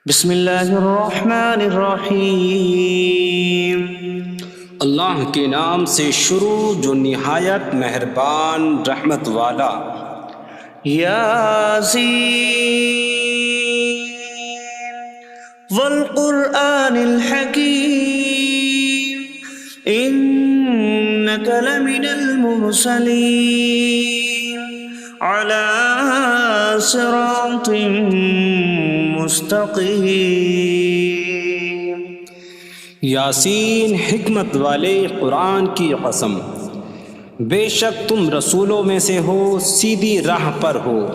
بسم اللہ الرحمن الرحیم۔ اللہ کے نام سے شروع جو نہایت مہربان رحمت والا۔ یاسین والقرآن الحکیم انک لمن المرسلین علی صراط مستقیم۔ یاسین حکمت والے قرآن کی قسم، بے شک تم رسولوں میں سے ہو، سیدھی راہ پر ہو۔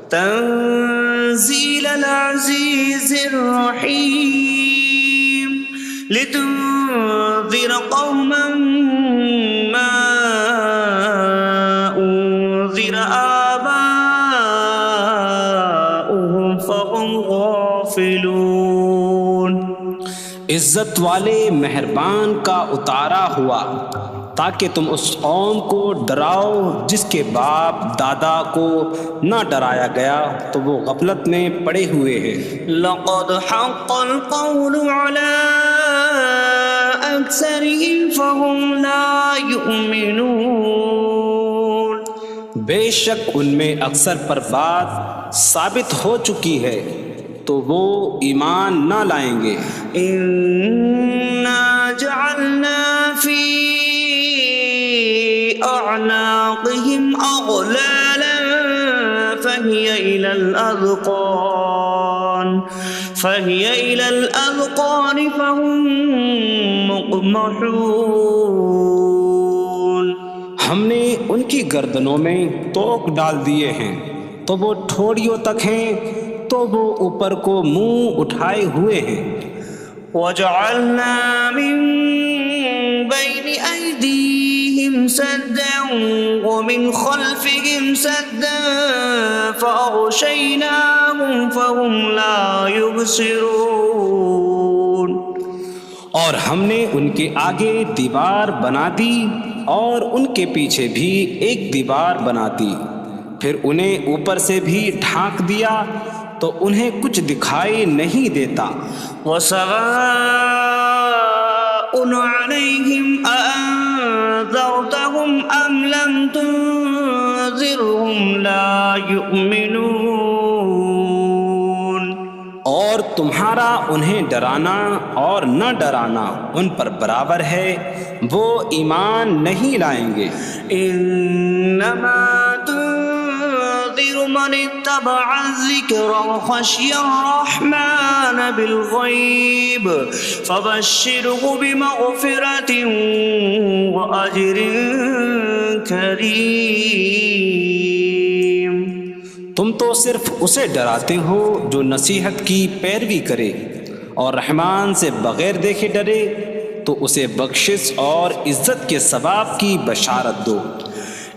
تنزیل العزیز الرحیم لتنذر قوما ما انذر آباؤهم فهم غافلون۔ عزت والے مہربان کا اتارا ہوا تاکہ تم اس قوم کو ڈراؤ جس کے باپ دادا کو نہ ڈرایا گیا تو وہ غفلت میں پڑے ہوئے ہیں۔ لقد حق القول على أكثرهم فهم لا يؤمنون۔ بے شک ان میں اکثر پر بات ثابت ہو چکی ہے تو وہ ایمان نہ لائیں گے۔ إنا جعلنا في أعناقهم أغلالا فهي إلى الأذقان فهم مقمحون۔ ہم نے ان کی گردنوں میں توق ڈال دیے ہیں تو وہ ٹھوڑیوں تک ہیں، تو وہ اوپر کو منہ اٹھائے ہوئے ہیں۔ وجعلنا من بين أيديهم سدا ومن خلفهم سدا فأغشيناهم فهم لا يبصرون۔ اور ہم نے ان کے آگے دیوار بنا دی اور ان کے پیچھے بھی ایک دیوار بنا دی، پھر انہیں اوپر سے بھی ڈھانک دیا تو انہیں کچھ دکھائی نہیں دیتا۔ وسواء عليهم أأنذرتهم أم لم تنذرهم لا يؤمنون۔ اور تمہارا انہیں ڈرانا اور نہ ڈرانا ان پر برابر ہے، وہ ایمان نہیں لائیں گے۔ انما تنذر من اتبع الذکر وخشی الرحمن بالغیب فبشره بمغفرة وأجر کریم۔ تم تو صرف اسے ڈراتے ہو جو نصیحت کی پیروی کرے اور رحمان سے بغیر دیکھے ڈرے، تو اسے بخشش اور عزت کے ثواب کی بشارت دو۔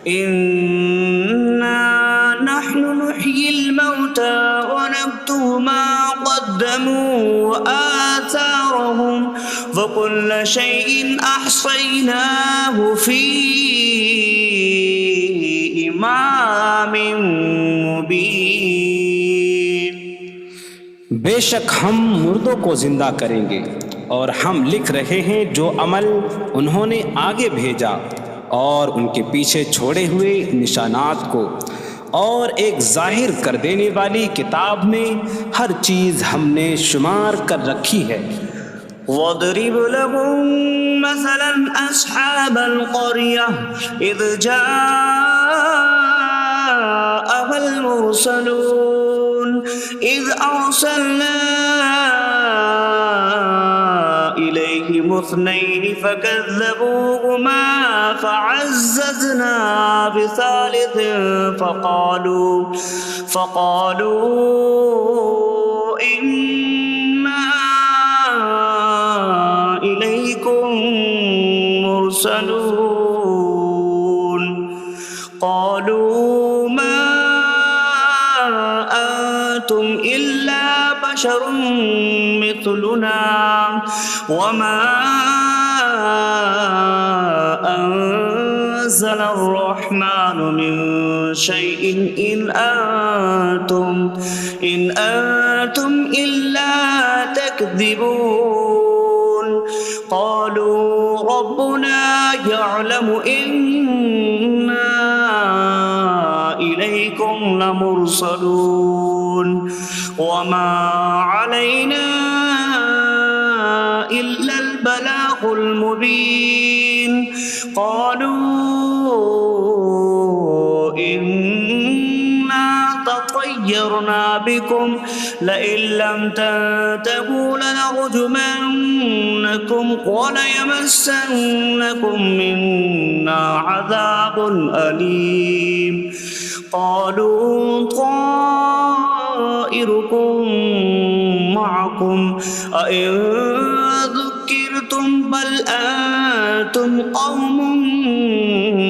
انا نحن نحيي الموتى ونكتب ما قدموا وآثارهم وكل شيء أحصيناه في إمام مبين۔ بے شک ہم مردوں کو زندہ کریں گے اور ہم لکھ رہے ہیں جو عمل انہوں نے آگے بھیجا اور ان کے پیچھے چھوڑے ہوئے نشانات کو، اور ایک ظاہر کر دینے والی کتاب میں ہر چیز ہم نے شمار کر رکھی ہے۔ وَاضْرِبْ لَهُم مَّثَلًا أَصْحَابَ الْقَرْيَةِ إِذْ جَاءَهَا الْمُرْسَلُونَ إِذْ أَرْسَلْنَا إِلَيْهِمُ اثْنَيْنِ فَكَذَّبُوهُمَا فَعَزَّزْنَا بِثَالِثٍ فَقَالُوا إِنَّا إِلَيْكُمْ مُرْسَلُونَ۔ قَالُوا مَا أَنتُمْ إِلَّا بَشَرٌ مِثْلُنَا وَمَا أَنتُمْ نزل الرحمن من شيء إن أنتم إلا تكذبون قالوا ربنا يعلم إنا إليكم لمرسلون وما علينا إلا البلاغ المبين قالوا إنا تطيرنا بكم لئن لم تنتهوا لنرجمنكم وليمسنكم منا عذاب أليم قالوا طائركم معكم أئن ذكرتم بل أنتم قوم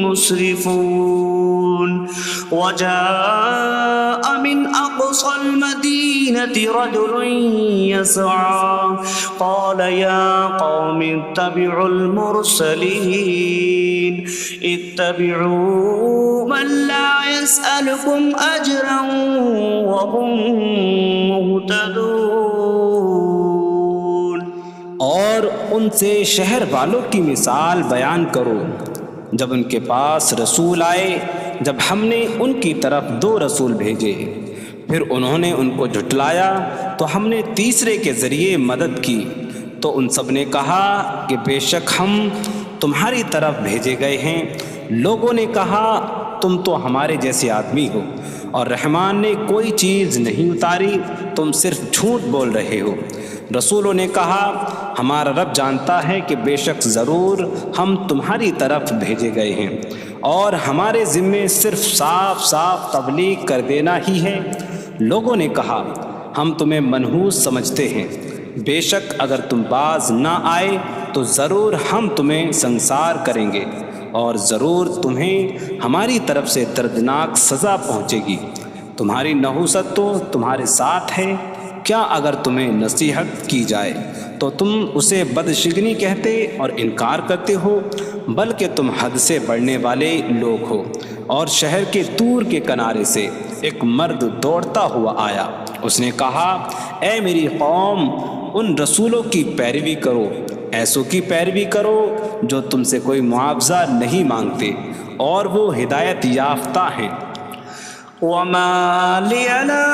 مسرفون وجاء من أقصى المدينة رجل يسعى قال يا قوم اتبعوا المرسلين اتبعوا من لا يسألكم أجرا وهم مهتدون اور ان سے شہر والوں کی مثال بیان کرو جب ان کے پاس رسول آئے جب ہم نے ان کی طرف 2 رسول بھیجے پھر انہوں نے ان کو جھٹلایا تو ہم نے تیسرے کے ذریعے مدد کی تو ان سب نے کہا کہ بے شک ہم تمہاری طرف بھیجے گئے ہیں لوگوں نے کہا تم تو ہمارے جیسے آدمی ہو اور رحمان نے کوئی چیز نہیں اتاری تم صرف جھوٹ بول رہے ہو رسولوں نے کہا ہمارا رب جانتا ہے کہ بے شک ضرور ہم تمہاری طرف بھیجے گئے ہیں اور ہمارے ذمے صرف صاف صاف تبلیغ کر دینا ہی ہے لوگوں نے کہا ہم تمہیں منحوس سمجھتے ہیں بے شک اگر تم باز نہ آئے تو ضرور ہم تمہیں سنسار کریں گے اور ضرور تمہیں ہماری طرف سے دردناک سزا پہنچے گی تمہاری نحوست تو تمہارے ساتھ ہے کیا اگر تمہیں نصیحت کی جائے تو تم اسے بدشگنی کہتے اور انکار کرتے ہو بلکہ تم حد سے بڑھنے والے لوگ ہو اور شہر کے دور کے کنارے سے ایک مرد دوڑتا ہوا آیا اس نے کہا اے میری قوم ان رسولوں کی پیروی کرو ایسوں کی پیروی کرو جو تم سے کوئی معاوضہ نہیں مانگتے اور وہ ہدایت یافتہ ہیں وما لي لا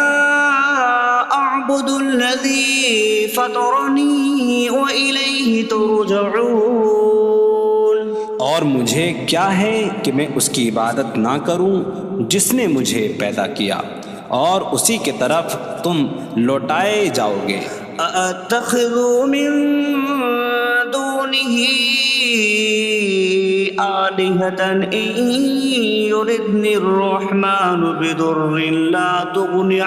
أعبد الذي فطرني وإليه ترجعون اور مجھے کیا ہے کہ میں اس کی عبادت نہ کروں جس نے مجھے پیدا کیا اور اسی کی طرف تم لوٹائے جاؤ گے أأتخذ من دونه آلهة إن يردني الرحمن بضر لا تغن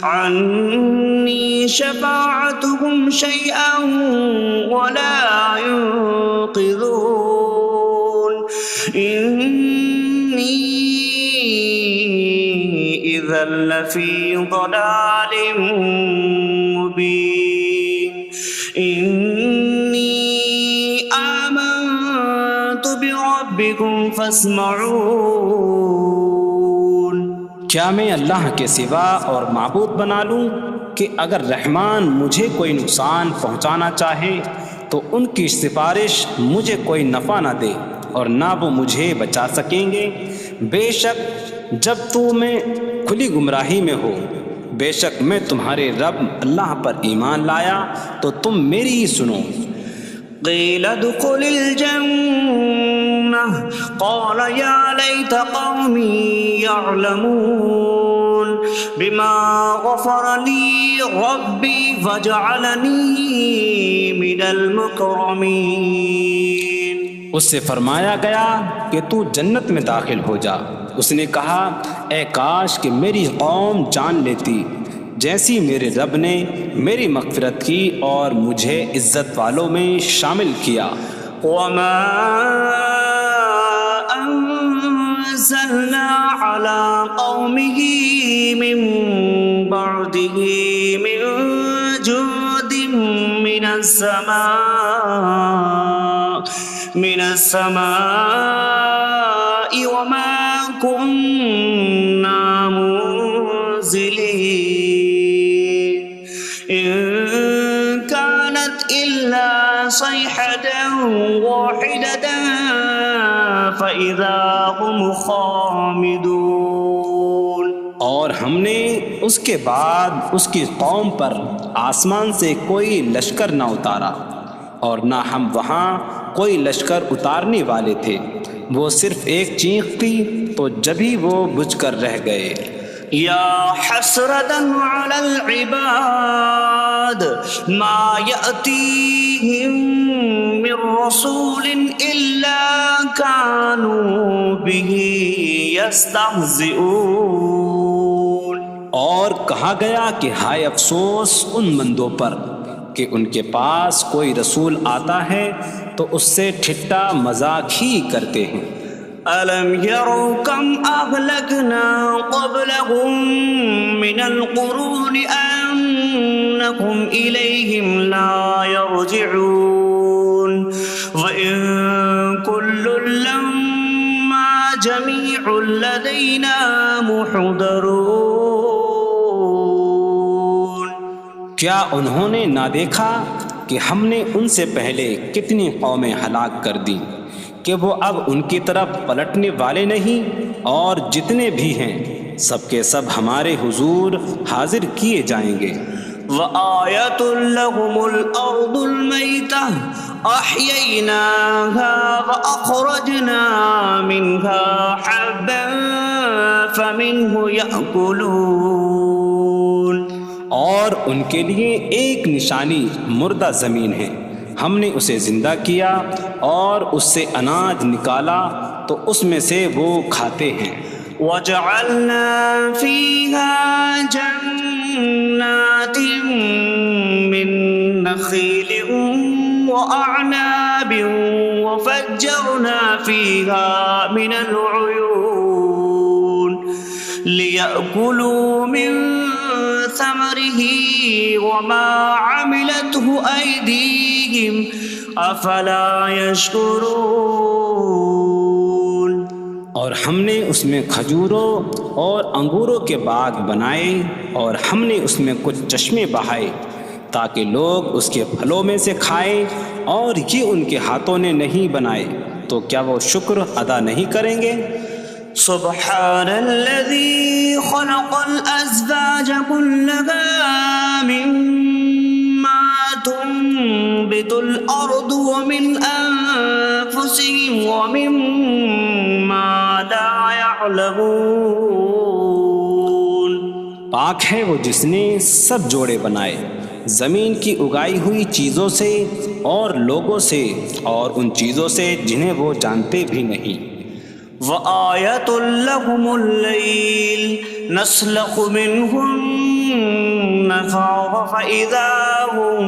عني شفاعتهم شيئا ولا ينقذون إني إذا لفي ضلال مبين إني آمنت بربكم فاسمعون کیا میں اللہ کے سوا اور معبود بنا لوں کہ اگر رحمان مجھے کوئی نقصان پہنچانا چاہے تو ان کی سفارش مجھے کوئی نفع نہ دے اور نہ وہ مجھے بچا سکیں گے بے شک جب میں کھلی گمراہی میں ہو بے شک میں تمہارے رب اللہ پر ایمان لایا تو تم میری ہی سنو قيل ادخل الجنة قال يا ليت قومي يعلمون بما غفر لي ربي فجعلني من المكرمين اس سے فرمایا گیا کہ تو جنت میں داخل ہو جا اس نے کہا اے کاش کہ میری قوم جان لیتی جیسی میرے رب نے میری مغفرت کی اور مجھے عزت والوں میں شامل کیا وما أنزلنا على قومه من بعده من جود من السماء من السماء وما كنا منزلين إن كانت إلا صيحة واحدة فإذا هم خامدون۔ اور ہم نے اس کے بعد اس کی قوم پر آسمان سے کوئی لشکر نہ اتارا، اور نہ ہم وہاں کوئی لشکر اتارنے والے تھے، وہ صرف ایک چیخ تھی تو جبھی وہ بجھ کر رہ گئے۔ یا حسرة على العباد ما يأتيهم من رسول إلا كانوا به يستهزئون۔ اور کہا گیا کہ ہائے افسوس ان بندوں پر کہ ان کے پاس کوئی رسول آتا ہے تو اس سے ٹھٹا مذاق ہی کرتے ہیں۔ أَلَمْ يَرَوْا كَمْ أَهْلَكْنَا قَبْلَهُمْ مِنَ الْقُرُونِ أَنَّكُمْ إِلَيْهِمْ لَا يَرْجِعُونَ وَإِن كُلٌّ لَّمَّا جَمِيعٌ لَّدَيْنَا مُحْضَرُونَ۔ کیا انہوں نے نہ دیکھا کہ ہم نے ان سے پہلے کتنی قومیں ہلاک کر دیں کہ وہ اب ان کی طرف پلٹنے والے نہیں، اور جتنے بھی ہیں سب کے سب ہمارے حضور حاضر کیے جائیں گے۔ وَآيَةٌ لَّهُمُ الْأَرْضُ الْمَيْتَةُ أَحْيَيْنَاهَا وَأَخْرَجْنَا مِنْهَا حَبًّا فَمِنْهُ يَأْكُلُونَ۔ اور ان کے لیے ایک نشانی مردہ زمین ہے، ہم نے اسے زندہ کیا اور اس سے اناج نکالا تو اس میں سے وہ کھاتے ہیں۔ وَجَعَلْنَا فِيهَا جَنَّاتٍ مِّن نَّخِيلٍ وَأَعْنَابٍ وَفَجَّرْنَا فِيهَا مِنَ الْعُيُونِ لِيَأْكُلُوا مِن ثَمَرِهِ وَمَا عَمِلَتْهُ أَيْدِيهِمْ أَفَلَا يَشْكُرُونَ۔ اور ہم نے اس میں کھجوروں اور انگوروں کے باغ بنائے، اور ہم نے اس میں کچھ چشمے بہائے تاکہ لوگ اس کے پھلوں میں سے کھائیں، اور یہ ان کے ہاتھوں نے نہیں بنائے، تو کیا وہ شکر ادا نہیں کریں گے؟ سبحان الذي خلق الأزواج كلها مما تنبت الأرض ومن أنفسهم ومما لا يعلمون۔ پاک ہے وہ جس نے سب جوڑے بنائے زمین کی اگائی ہوئی چیزوں سے اور لوگوں سے اور ان چیزوں سے جنہیں وہ جانتے بھی نہیں۔ وَآيَةٌ لَّهُمُ اللَّيْلُ نَسْلَخُ مِنْهُ النَّهَارَ فَإِذَا هُم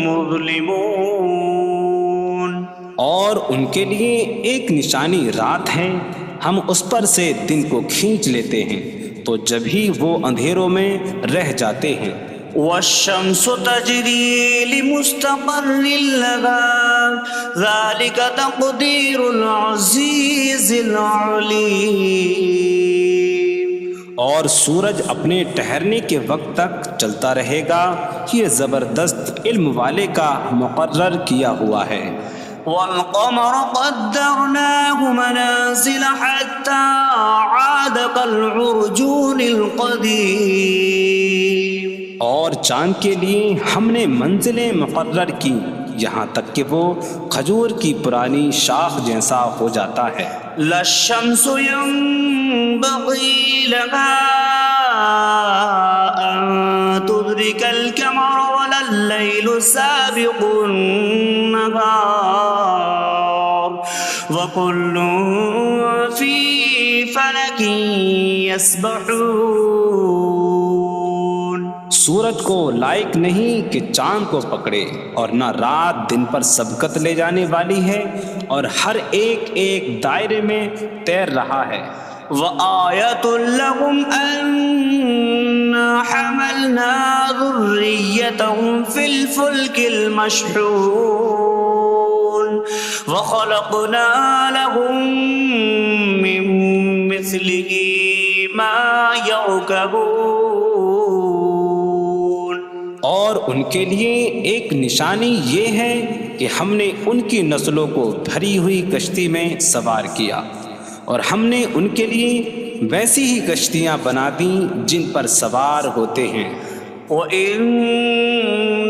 مُظْلِمُونَ۔ اور ان کے لیے ایک نشانی رات ہے، ہم اس پر سے دن کو کھینچ لیتے ہیں تو جبھی وہ اندھیروں میں رہ جاتے ہیں۔ وَالشَّمْسُ تَجْرِي لِمُسْتَقَرٍّ لَّهَا ذَلِكَ تَقْدِيرُ الْعَزِيزِ الْعَلِيمِ۔ اور سورج اپنے ٹھہرنے کے وقت تک چلتا رہے گا، یہ زبردست علم والے کا مقرر کیا ہوا ہے۔ وَالْقَمَرَ قَدَّرْنَاهُ مَنَازِلَ حَتَّى عَادَ كَالْعُرْجُونِ الْقَدِيمِ۔ اور چاند کے لیے ہم نے منزلیں مقرر کی یہاں تک کہ وہ کھجور کی پرانی شاخ جیسا ہو جاتا ہے۔ لا الشمس ينبغي لها أن تدرك القمر ولا الليل سابق النهار وكل في فلك يسبحون۔ سورج کو لائق نہیں کہ چاند کو پکڑے، اور نہ رات دن پر سبقت لے جانے والی ہے، اور ہر ایک ایک دائرے میں تیر رہا ہے۔ وَآيَةٌ لَّهُمْ أَنَّا حَمَلْنَا ذُرِّيَّتَهُمْ فِي الْفُلْكِ الْمَشْحُونِ۔ وخلقنا لهم من مثله ما يركبون. اور ان کے لیے ایک نشانی یہ ہے کہ ہم نے ان کی نسلوں کو بھری ہوئی کشتی میں سوار کیا، اور ہم نے ان کے لیے ویسی ہی کشتیاں بنا دیں جن پر سوار ہوتے ہیں. وَإِن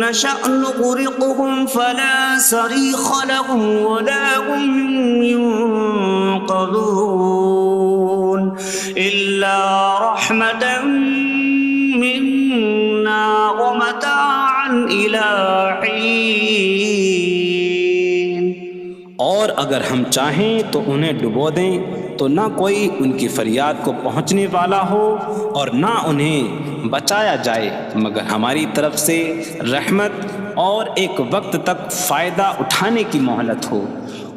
نَّشَأْ نُغْرِقْهُمْ فَلَا صَرِيخَ لَهُمْ وَلَا هُمْ يُنقَذُونَ إِلَّا رَحْمَةً مِّنَّا وَمَتَاعًا إِلَىٰ حِينٍ. اور اگر ہم چاہیں تو انہیں ڈبو دیں تو نہ کوئی ان کی فریاد کو پہنچنے والا ہو اور نہ انہیں بچایا جائے مگر ہماری طرف سے رحمت اور ایک وقت تک فائدہ اٹھانے کی مہلت ہو.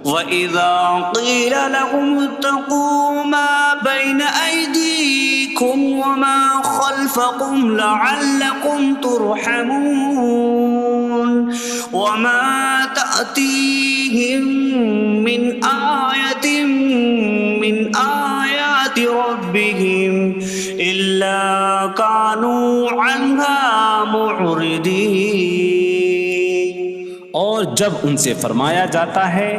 وَإِذَا قِيلَ لَهُمُ اتَّقُوا مَا بَيْنَ أَيْدِيكُمْ وَمَا خَلْفَكُمْ لَعَلَّكُمْ تُرْحَمُونَ وَمَا تَأْتِيهِم مِّنْ آيَةٍ مِّنْ آيَاتِ رَبِّهِمْ إِلَّا كَانُوا عَنْهَا مُعْرِضِينَ. اور جب ان سے فرمایا جاتا ہے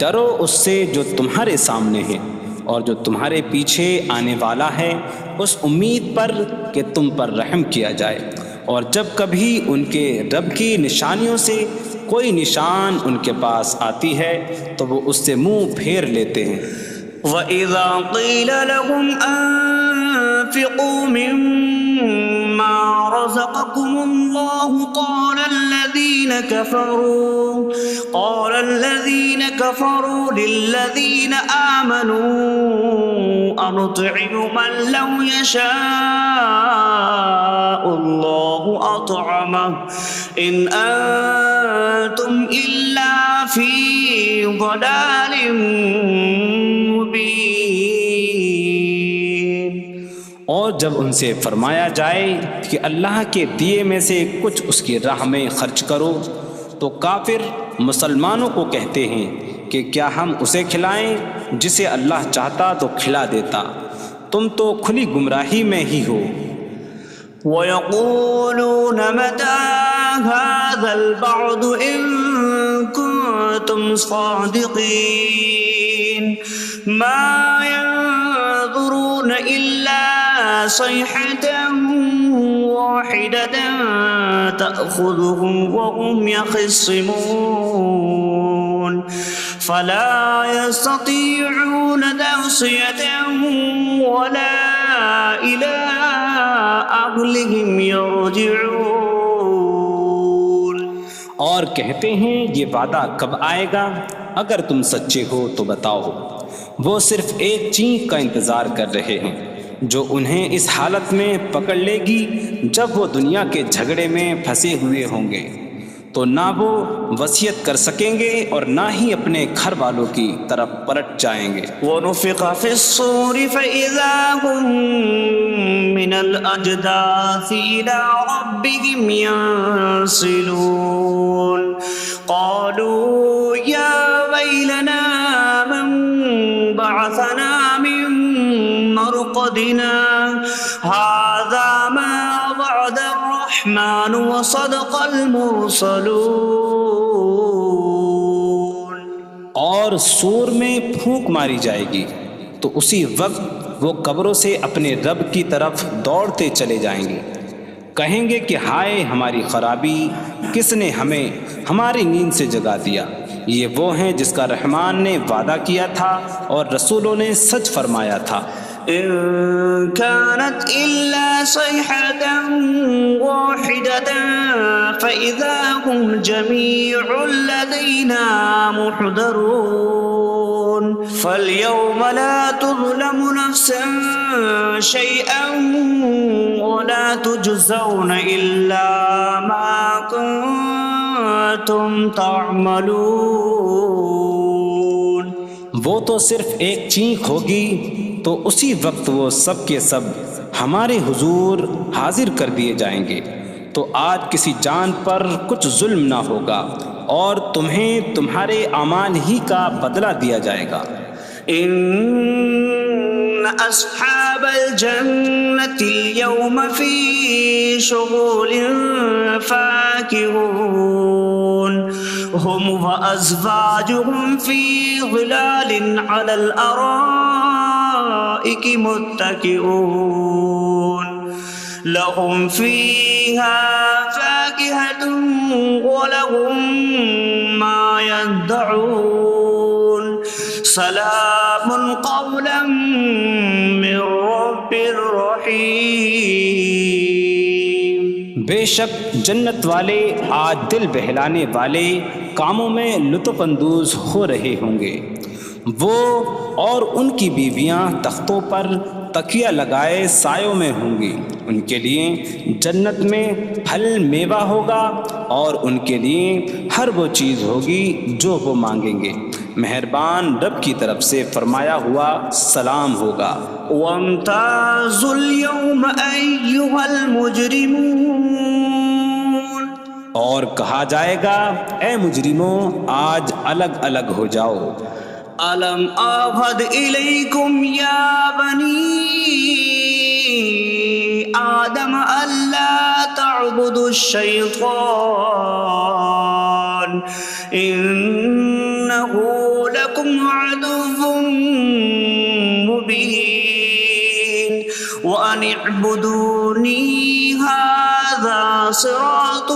ڈرو اس سے جو تمہارے سامنے ہے اور جو تمہارے پیچھے آنے والا ہے، اس امید پر کہ تم پر رحم کیا جائے، اور جب کبھی ان کے رب کی نشانیوں سے کوئی نشان ان کے پاس آتی ہے تو وہ اس سے منہ پھیر لیتے ہیں. وَإِذَا قِيلَ لَهُمْ أَنفِقُوا مِمَّا رَزَقَكُمُ اللَّهُ قَالَ الَّذِينَ كَفَرُوا لِلَّذِينَ آمَنُوا أَنُطْعِمُ مَن لَّوْ يَشَاءُ اللَّهُ أَطْعَمَهُ إِنْ أَنتُمْ إِلَّا فِي ضَلَالٍ مبین. اور جب ان سے فرمایا جائے کہ اللہ کے دیے میں سے کچھ اس کی راہ میں خرچ کرو تو کافر مسلمانوں کو کہتے ہیں کہ کیا ہم اسے کھلائیں جسے اللہ چاہتا تو کھلا دیتا، تم تو کھلی گمراہی میں ہی ہو. وَيَقُولُونَ مَتَىٰ هَٰذَا الْوَعْدُ إِن كُنتُمْ صَادِقِينَ مَا يَنظُرُونَ إِلَّا صَيْحَةً وَاحِدَةً تَأْخُذُهُمْ وَهُمْ يَخِصِّمُونَ فَلَا يَسْتَطِيعُونَ تَوْصِيَةً وَلَا إِلَىٰ أَهْلِهِمْ يَرْجِعُونَ. اور کہتے ہیں یہ وعدہ کب آئے گا؟ اگر تم سچے ہو تو بتاؤ. وہ صرف ایک چینک کا انتظار کر رہے ہیں جو انہیں اس حالت میں پکڑ لے گی جب وہ دنیا کے جھگڑے میں پھنسے ہوئے ہوں گے، تو نہ وہ وصیت کر سکیں گے اور نہ ہی اپنے گھر والوں کی طرف پلٹ جائیں گے. وَنُفِخَ فِي الصُّورِ فَإِذَا هُم مِّنَ الْأَجْدَاثِ إِلَىٰ رَبِّهِمْ يَنسِلُونَ قَالُوا يَا وَيْلَنَا مَن بَعَثَنَا مِن مَّرْقَدِنَا هَٰذَا مَا وَعَدَ الرَّحْمَٰنُ وَصَدَقَ الْمُرْسَلُونَ. اور سور میں پھونک ماری جائے گی تو اسی وقت وہ قبروں سے اپنے رب کی طرف دوڑتے چلے جائیں گے، کہیں گے کہ ہائے ہماری خرابی، کس نے ہمیں ہماری نیند سے جگا دیا. یہ وہ ہیں جس کا رحمان نے وعدہ کیا تھا اور رسولوں نے سچ فرمایا تھا. إن كانت إلا صيحة واحدة فإذا هم جميع لدينا محضرون فاليوم لا تظلم نفس شيئا ولا تجزون إلا ما كنتم تعملون. وہ تو صرف ایک چینک ہوگی تو اسی وقت وہ سب کے سب ہمارے حضور حاضر کر دیے جائیں گے، تو آج کسی جان پر کچھ ظلم نہ ہوگا اور تمہیں تمہارے اعمال ہی کا بدلہ دیا جائے گا۔ إن أصحاب الجنة اليوم في شغل فاكهون هم وأزواجهم في ظلال على الأرائك متكئون لهم فيها فاكهة ولهم ما يدعون سلام قولا من رب رحیم۔ بے شک جنت والے آج دل بہلانے والے کاموں میں لطف اندوز ہو رہے ہوں گے۔ وہ اور ان کی بیویاں تختوں پر تکیہ لگائے سایوں میں ہوں گی۔ ان کے لیے جنت میں پھل میوہ ہوگا اور ان کے لیے ہر وہ چیز ہوگی جو وہ مانگیں گے۔ مہربان رب کی طرف سے فرمایا ہوا سلام ہوگا۔ وامتازوا اليوم أيها المجرمون، اور کہا جائے گا اے مجرموں آج الگ الگ ہو جاؤ۔ ألم أعهد إليكم يا بني آدم ألا تعبدوا الشيطان إنه لكم عدو مبين وأن اعبدوني هذا صراط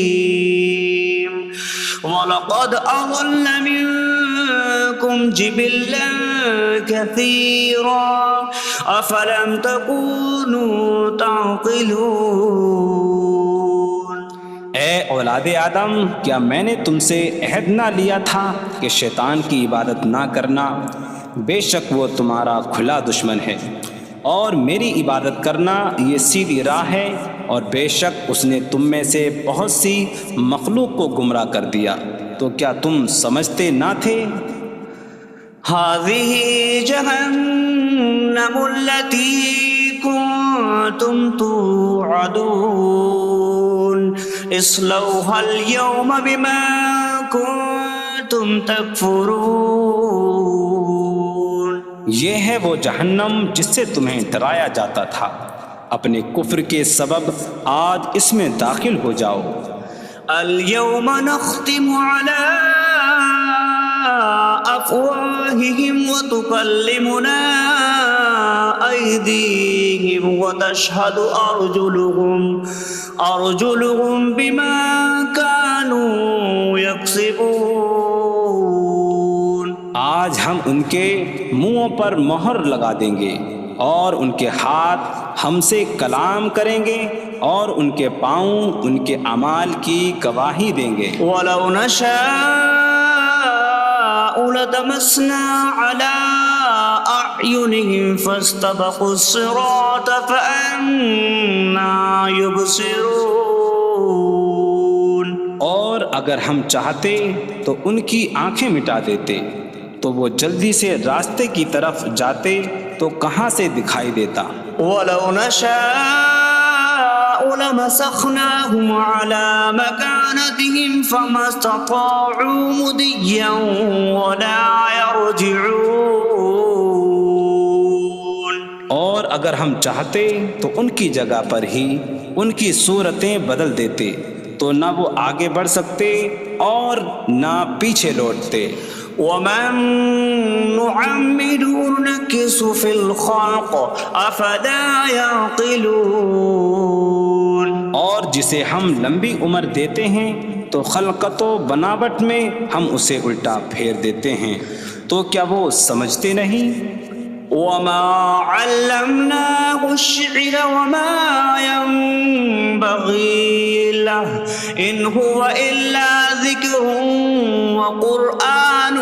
مستقيم وَلَقَدْ أَضَلَّ مِنكُمْ جِبِلًّا كَثِيرًا أَفَلَمْ تَكُونُوا تَعْقِلُونَ۔ اے اولاد آدم، کیا میں نے تم سے عہد نہ لیا تھا کہ شیطان کی عبادت نہ کرنا؟ بے شک وہ تمہارا کھلا دشمن ہے، اور میری عبادت کرنا یہ سیدھی راہ ہے، اور بے شک اس نے تم میں سے بہت سی مخلوق کو گمراہ کر دیا، تو کیا تم سمجھتے نہ تھے؟ هذه جهنم التي كنتم توعدون اصلوها اليوم بما كنتم تكفرون۔ یہ ہے وہ جہنم جس سے تمہیں ڈرایا جاتا تھا، اپنے کفر کے سبب آج اس میں داخل ہو جاؤ۔ اليوم نختم على أفواههم وتكلمنا أيديهم وتشهد أرجلهم بما كانوا يكسبون۔ آج ہم ان کے منہوں پر مہر لگا دیں گے، اور ان کے ہاتھ ہم سے کلام کریں گے، اور ان کے پاؤں ان کے اعمال کی گواہی دیں گے۔ وَلَوْ نَشَاءُ لَطَمَسْنَا عَلَىٰ أَعْيُنِهِمْ فَاسْتَبَقُوا الصِّرَاطَ فَأَنَّىٰ يُبْصِرُونَ۔ اور اگر ہم چاہتے تو ان کی آنکھیں مٹا دیتے، تو وہ جلدی سے راستے کی طرف جاتے تو کہاں سے دکھائی دیتا۔ وَلَوْ نَشَاءُ لَمَسَخْنَاهُمْ عَلَىٰ مَكَانَتِهِمْ فَمَا اسْتَطَاعُوا مُضِيًّا وَلَا يَرْجِعُونَ۔ اور اگر ہم چاہتے تو ان کی جگہ پر ہی ان کی صورتیں بدل دیتے، تو نہ وہ آگے بڑھ سکتے اور نہ پیچھے لوٹتے۔ وَمَن نُّعَمِّرْهُ نُنَكِّسْهُ فِي الْخَلْقِ أَفَلَا يَعْقِلُونَ۔ اور جسے ہم لمبی عمر دیتے ہیں تو خلقت و بناوٹ میں ہم اسے الٹا پھیر دیتے ہیں، تو کیا وہ سمجھتے نہیں؟ وَمَا عَلَّمْنَاهُ الشِّعْرَ وَمَا يَنبَغِي لَهُ إِنْ هُوَ إِلَّا ذِكْرٌ وَقُرْآنٌ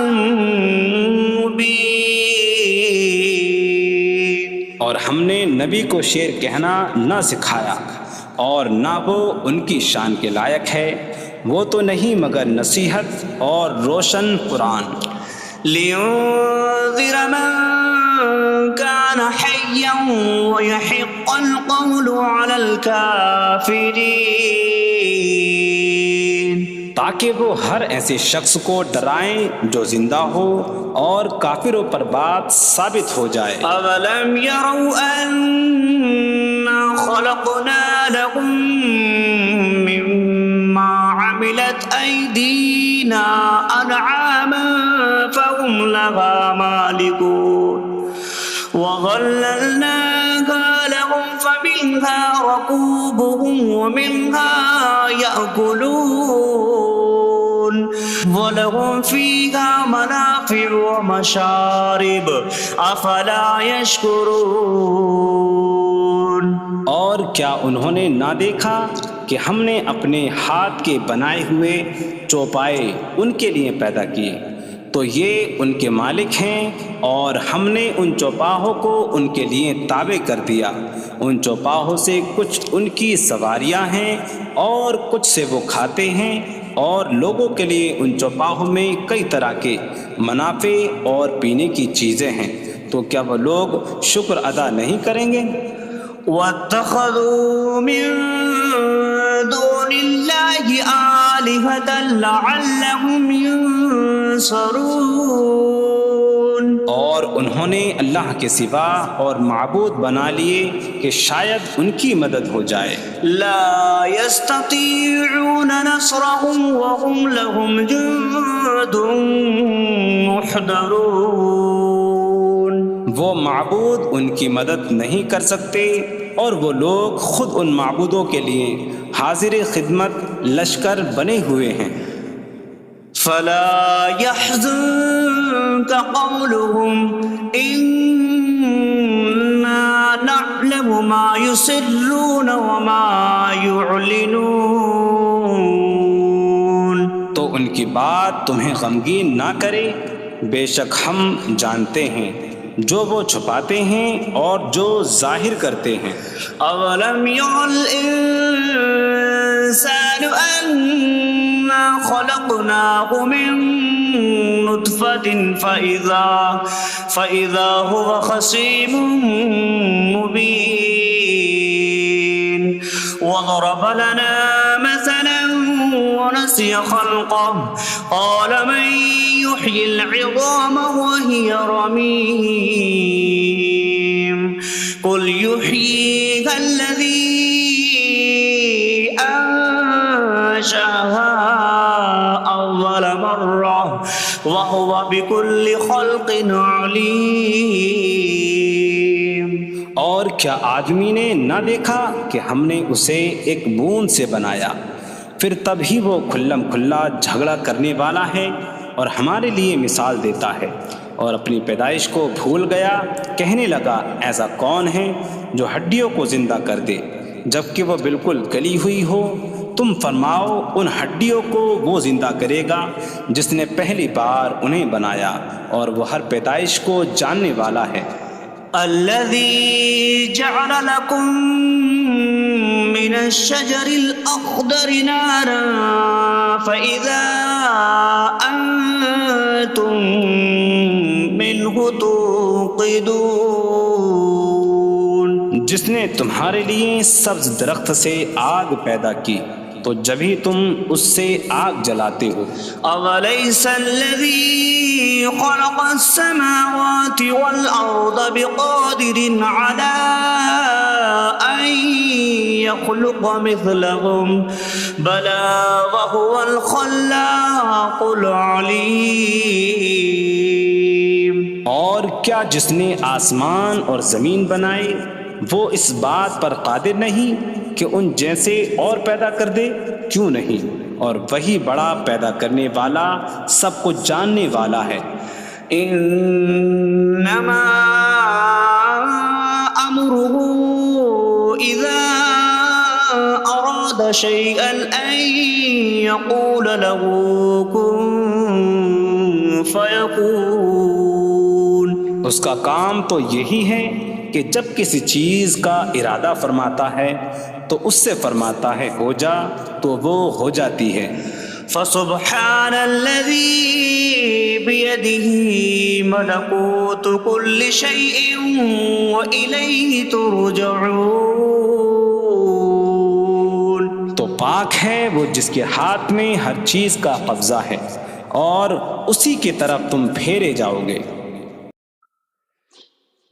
مُبِينٌ۔ اور ہم نے نبی کو شعر کہنا نہ سکھایا، اور نہ وہ ان کی شان کے لائق ہے، وہ تو نہیں مگر نصیحت اور روشن قرآن۔ لِيُنذِرَ مَن كَانَ حَيًّا حيا ويحق القول على الكافرين تاکہ وہ ہر ایسے شخص کو ڈرائیں جو زندہ ہو اور کافروں پر بات ثابت ہو جائے۔ أولم يروا أنا خلقنا لهم مما عملت أيدينا أنعاما فهم لها مالكون وظللناها لهم فمنها ركوبهم ومنها يأكلون وَلَهُمْ فِيهَا مَنَافِعُ وَمَشَارِبُ أَفَلَا يَشْكُرُونَ۔ اور کیا انہوں نے نہ دیکھا کہ ہم نے اپنے ہاتھ کے بنائے ہوئے چوپائے ان کے لیے پیدا کیے، تو یہ ان کے مالک ہیں، اور ہم نے ان چوپاہوں کو ان کے لیے تابع کر دیا۔ ان چوپاہوں سے کچھ ان کی سواریاں ہیں اور کچھ سے وہ کھاتے ہیں، اور لوگوں کے لیے ان چوپاہوں میں کئی طرح کے منافع اور پینے کی چیزیں ہیں، تو کیا وہ لوگ شکر ادا نہیں کریں گے؟ وَاتَّخَذُوا مِن دُونِ اللَّهِ آلِهَةً لَعَلَّهُمْ يُنصَرُونَ۔ اور انہوں نے اللہ کے سوا اور معبود بنا لیے کہ شاید ان کی مدد ہو جائے۔ لا يستطيعون نصرهم وهم لهم جند محضرون۔ وہ معبود ان کی مدد نہیں کر سکتے، اور وہ لوگ خود ان معبودوں کے لیے حاضر خدمت لشکر بنے ہوئے ہیں۔ فلا يحزنك قولهم إنا نعلم ما يسرون وما يعلنون۔ تو ان کی بات تمہیں غمگین نہ کرے، بے شک ہم جانتے ہیں جو وہ چھپاتے ہیں اور جو ظاہر کرتے ہیں۔ اولم ير الانسان انا خلقناه من نطفة فإذا هو خصيم مبين وضرب لنا مثلا ونسي خلقه قال من يحيي العظام وهي رميم قل يحييها الذي أنشأها أول مرة وهو بكل خلق عليم۔ اور کیا آدمی نے نہ دیکھا کہ ہم نے اسے ایک بوند سے بنایا، پھر تب ہی وہ کھلم کھلا جھگڑا کرنے والا ہے اور ہمارے لیے مثال دیتا ہے، اور اپنی پیدائش کو بھول گیا، کہنے لگا ایسا کون ہے جو ہڈیوں کو زندہ کر دے جبکہ وہ بالکل گلی ہوئی ہو؟ تم فرماؤ ان ہڈیوں کو وہ زندہ کرے گا جس نے پہلی بار انہیں بنایا، اور وہ ہر پیدائش کو جاننے والا ہے۔ الذي جعل لكم من الشجر الأخضر نارا فإذا أنتم منه توقدون۔ جس نے تمہارے لیے سبز درخت سے آگ پیدا کی تو جبھی تم اس سے آگ جلاتے ہو۔ أَوَلَيْسَ الَّذِي خَلَقَ السَّمَاوَاتِ وَالْأَرْضَ بِقَادِرٍ عَلَىٰ أَن يَخْلُقَ مِثْلَهُم بَلَىٰ وَهُوَ الْخَلَّاقُ الْعَلِيمُ۔ اور کیا جس نے آسمان اور زمین بنائے وہ اس بات پر قادر نہیں کہ ان جیسے اور پیدا کر دے؟ کیوں نہیں، اور وہی بڑا پیدا کرنے والا سب کچھ جاننے والا ہے۔ انما امره اذا اراد شيئا ان يقول له كن فيكون۔ اس کا کام تو یہی ہے کہ جب کسی چیز کا ارادہ فرماتا ہے تو اس سے فرماتا ہے ہو جا، تو وہ ہو جاتی ہے۔ فسبحان الذي بيده ملكوت كل شيء وإليه ترجعون. تو پاک ہے وہ جس کے ہاتھ میں ہر چیز کا قبضہ ہے اور اسی کی طرف تم پھیرے جاؤ گے.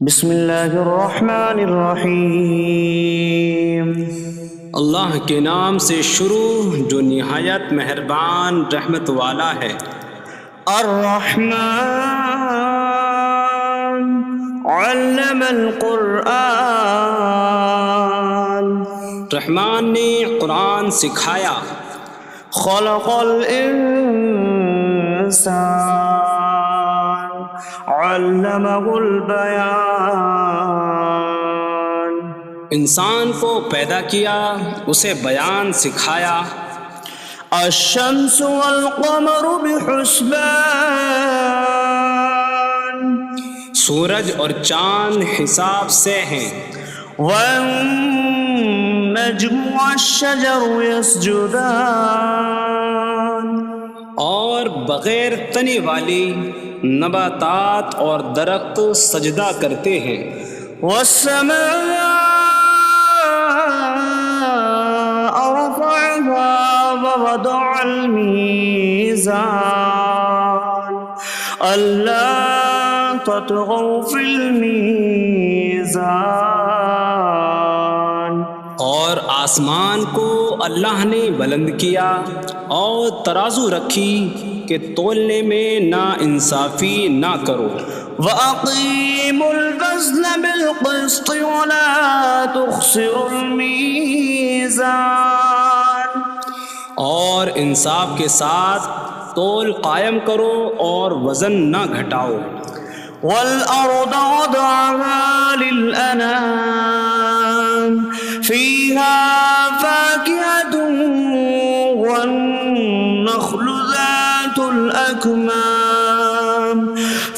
بسم اللہ الرحمن الرحیم. اللہ کے نام سے شروع جو نہایت مہربان رحمت والا ہے. الرحمن علم القرآن. رحمان نے قرآن سکھایا. خلق الانسان علمہ البیان. انسان کو پیدا کیا اسے بیان سکھایا. الشمس والقمر بحسبان. سورج اور چاند حساب سے ہیں. والنجم والشجر يسجدان. اور بغیر تنے والی نباتات اور درخت سجدہ کرتے ہیں. والسماء رفعها ووضع الميزان ألا تطغوا في الميزان. اور آسمان کو اللہ نے بلند کیا اور ترازو رکھی کہ تولنے میں نا انصافی نہ کرو. وَأَقِيمُوا الْوَزْنَ بِالْقِسْطِ وَلَا تُخْسِرُوا الْمِيزَانَ. اور انصاف کے ساتھ تول قائم کرو اور وزن نہ گھٹاؤ. وَالْأَرْضَ وَضَعَهَا لِلْأَنَامِ فِيهَا فَاكِهَةٌ وَالنَّخْلُ ذَاتُ الْأَكْمَامِ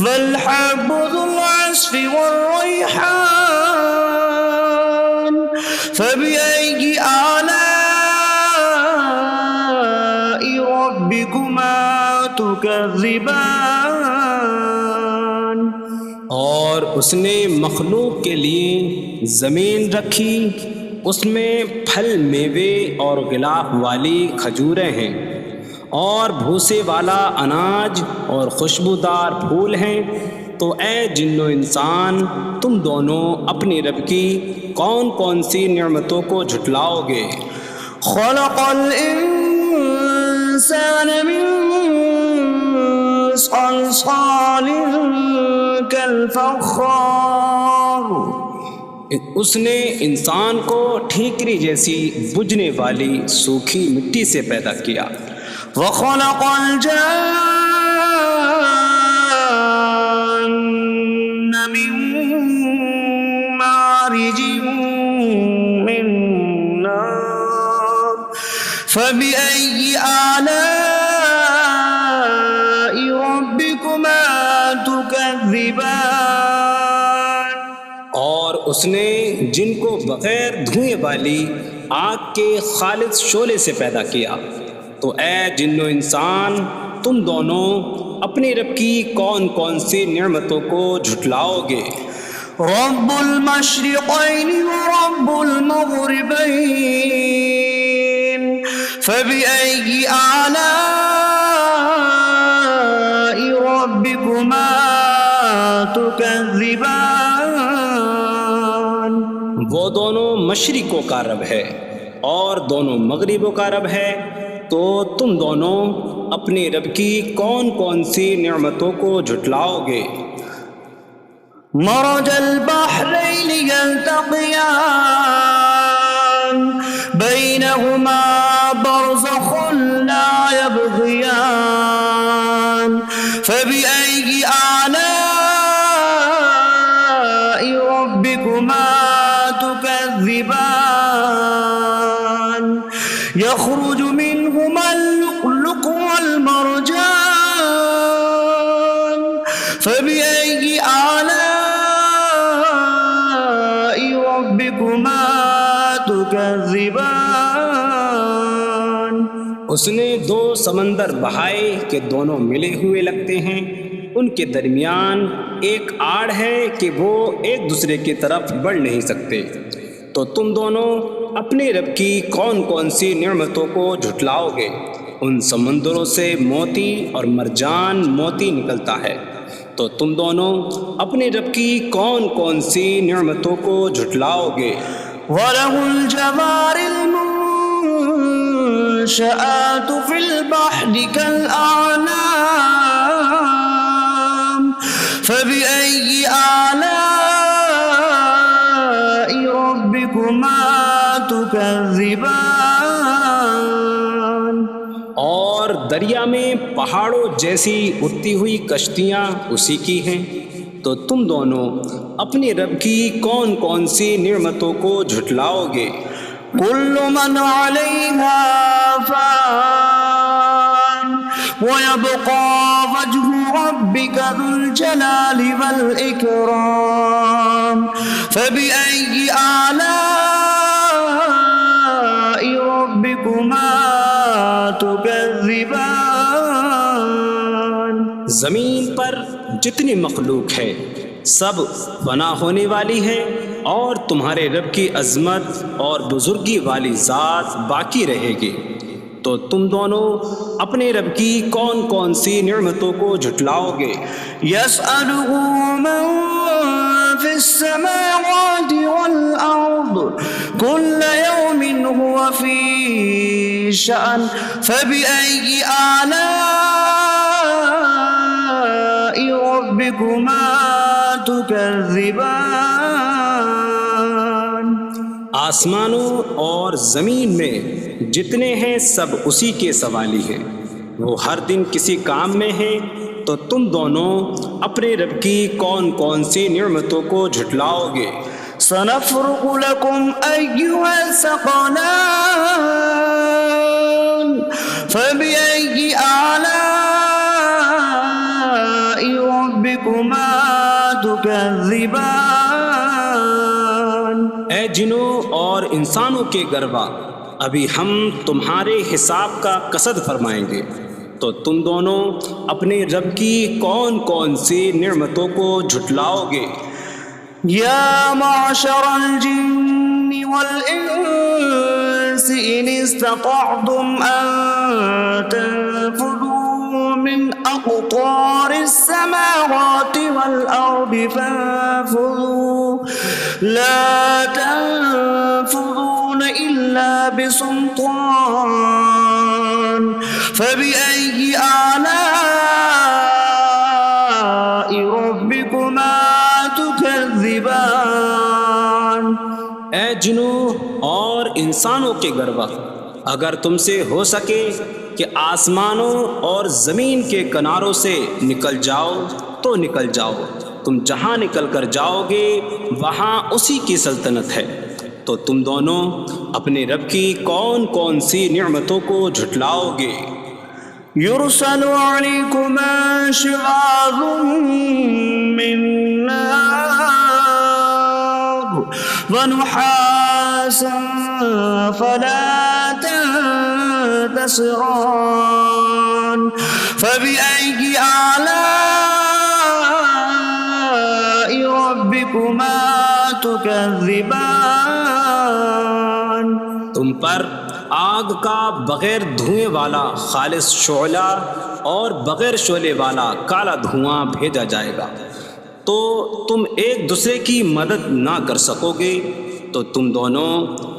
وَالْحَبُّ ذُو الْعَصْفِ وَالرَّيْحَانُ فَبِأَيِّ آلَاءِ رَبِّكُمَا تُكَذِّبَانِ. اور اس نے مخلوق کے لیے زمین رکھی، اس میں پھل میوے اور غلاف والی کھجوریں ہیں اور بھوسے والا اناج اور خوشبودار پھول ہیں. تو اے جن و انسان تم دونوں اپنی رب کی کون کون سی نعمتوں کو جھٹلاؤ گے. خلق الانسان من صلصال کالفخار. اس نے انسان کو ٹھیکری جیسی بجھنے والی سوکھی مٹی سے پیدا کیا. وخلق الجان من مارج من نار فبأي آلاء ربكما تكذبان. اور اس نے جن کو بغیر دھوئیں والی آگ کے خالص شعلے سے پیدا کیا. تو اے جن و انسان تم دونوں اپنی رب کی کون کون سی نعمتوں کو جھٹلاؤ گے. رب المشرقین ورب المغربین فبأي آلاء ربكما تكذبان. وہ دونوں مشرقوں کا رب ہے اور دونوں مغربوں کا رب ہے. تو تم دونوں اپنی رب کی کون کون سی نعمتوں کو جھٹلاؤ گے. مرج البحرین یلتقیان بینہما برزخ لا یبغیان فبأي آلاء ربكما تكذبان. يخرج منهما اللؤلؤ والمرجان فبأي آلاء ربكما تكذبان. اس نے 2 سمندر بہائے کہ دونوں ملے ہوئے لگتے ہیں، ان کے درمیان ایک آڑ ہے کہ وہ ایک دوسرے کی طرف بڑھ نہیں سکتے، تو تم دونوں اپنے رب کی کون کون سی نعمتوں کو جھٹلاؤ گے؟ ان سمندروں سے موتی اور مرجان موتی نکلتا ہے، تو تم دونوں اپنے رب کی کون کون سی نعمتوں کو جھٹلاؤ گے؟ وَلَهُ الْجَوَارِ الْمُنشَآتُ فِي الْبَحْرِ كَالْأَعْلَامِ فَبِأَيِّ آلَاءِ رَبِّكُمَا تُكَذِّبَانِ۔ اور دریا میں پہاڑوں جیسی اڑتی ہوئی کشتیاں اسی کی ہیں، تو تم دونوں اپنے رب کی کون کون سی نعمتوں کو جھٹلاؤ گے؟ كل من عليها فان ويبقى وجه ربك ذو الجلال والإكرام فبأي آلاء ربكما تكذبان۔ زمین پر جتنی مخلوق ہے سب فنا ہونے والی ہے، اور تمہارے رب کی عظمت اور بزرگی والی ذات باقی رہے گی، تو تم دونوں اپنے رب کی کون کون سی نعمتوں کو جھٹلاؤ گے؟ يسأله من في السماوات والأرض كل يوم هو في شأن فبأي آلاء ربكما تكذبان۔ آسمانوں اور زمین میں جتنے ہیں سب اسی کے سوالی ہیں، وہ ہر دن کسی کام میں ہیں، تو تم دونوں اپنے رب کی کون کون سی نعمتوں کو جھٹلاؤ گے؟ سنفرغ لكم أيها الثقلان فبأي آلاء ربكما تكذبان۔ اے جنوں اور انسانوں کے گروہ، ابھی ہم تمہارے حساب کا قصد فرمائیں گے، تو تم دونوں اپنے رب کی کون کون سی نعمتوں کو جھٹلاؤ گے؟ يا معشر الجن والإنس إن استطعتم أن تنفذوا من أقطار السماوات والأرض فانفذوا لا تنفذون إلا بسلطان فبأي آلاء ربكما تكذبان۔ اے جنوں اور انسانوں کے گروہ، اگر تم سے ہو سکے کہ آسمانوں اور زمین کے کناروں سے نکل جاؤ تو نکل جاؤ، تم جہاں نکل کر جاؤ گے وہاں اسی کی سلطنت ہے، تو تم دونوں اپنے رب کی کون کون سی نعمتوں کو جھٹلاؤ گے؟ يرسل عليكما شواظ من نار ونحاسا فلا تنتصران فبأي آلاء ربكما تكذبان۔ تم پر آگ کا بغیر دھوئیں والا خالص شعلہ اور بغیر شعلے والا کالا دھواں بھیجا جائے گا، تو تم ایک دوسرے کی مدد نہ کر سکو گے، تو تم دونوں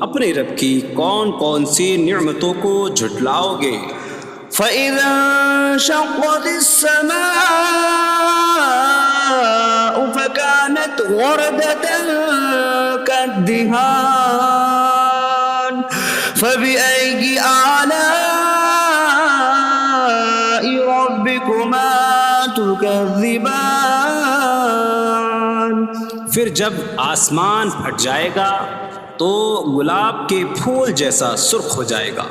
اپنے رب کی کون کون سی نعمتوں کو جھٹلاؤ گے؟ فَإِذَا انشَقَّتِ السَّمَاءُ فَكَانَتْ وَرْدَةً كَالدِّهَانِ فَبِأَيِّ آلَاءِ رَبِّكُمَا تُكَذِّبَانِ۔ پھر جب آسمان پھٹ جائے گا تو گلاب کے پھول جیسا سرخ ہو جائے گا،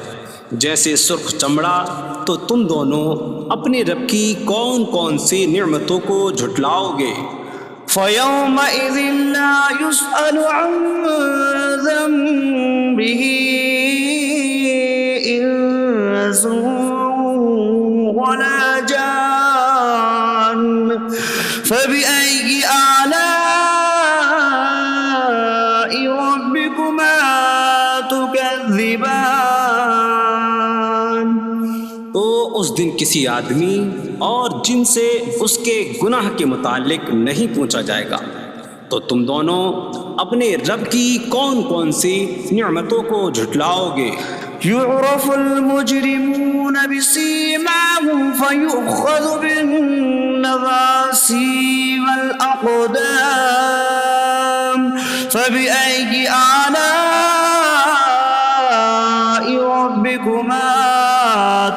جیسے سرخ چمڑا، تو تم دونوں اپنے رب کی کون کون سی نعمتوں کو جھٹلاؤ گے؟ فَيَوْمَئِذٍ لَا يُسْأَلُ عَنْ ذَنبِهِ إِنسٌ فبأي آلاء ربكما تكذبان. تو اس دن کسی آدمی اور جن سے اس کے گناہ کے متعلق نہیں پوچھا جائے گا، تو تم دونوں اپنے رب کی کون کون سی نعمتوں کو جھٹلاؤ گے؟ يعرف المجرمون بسيماهم فيؤخذ بالنواصي والأقدام. فبأي آلاء ربكما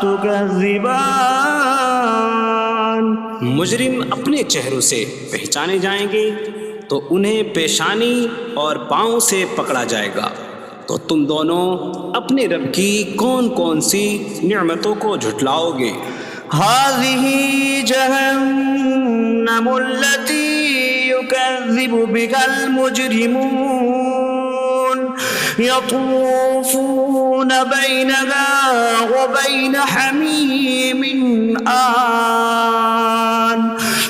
تكذبان. مجرم اپنے چہروں سے پہچانے جائیں گے تو انہیں پیشانی اور پاؤں سے پکڑا جائے گا. تو تم دونوں اپنے رب کی کون کون سی نعمتوں کو جھٹلاؤ گے؟ هذه جهنم التي يكذب بها المجرمون يطوفون بينها وبين حميم آن.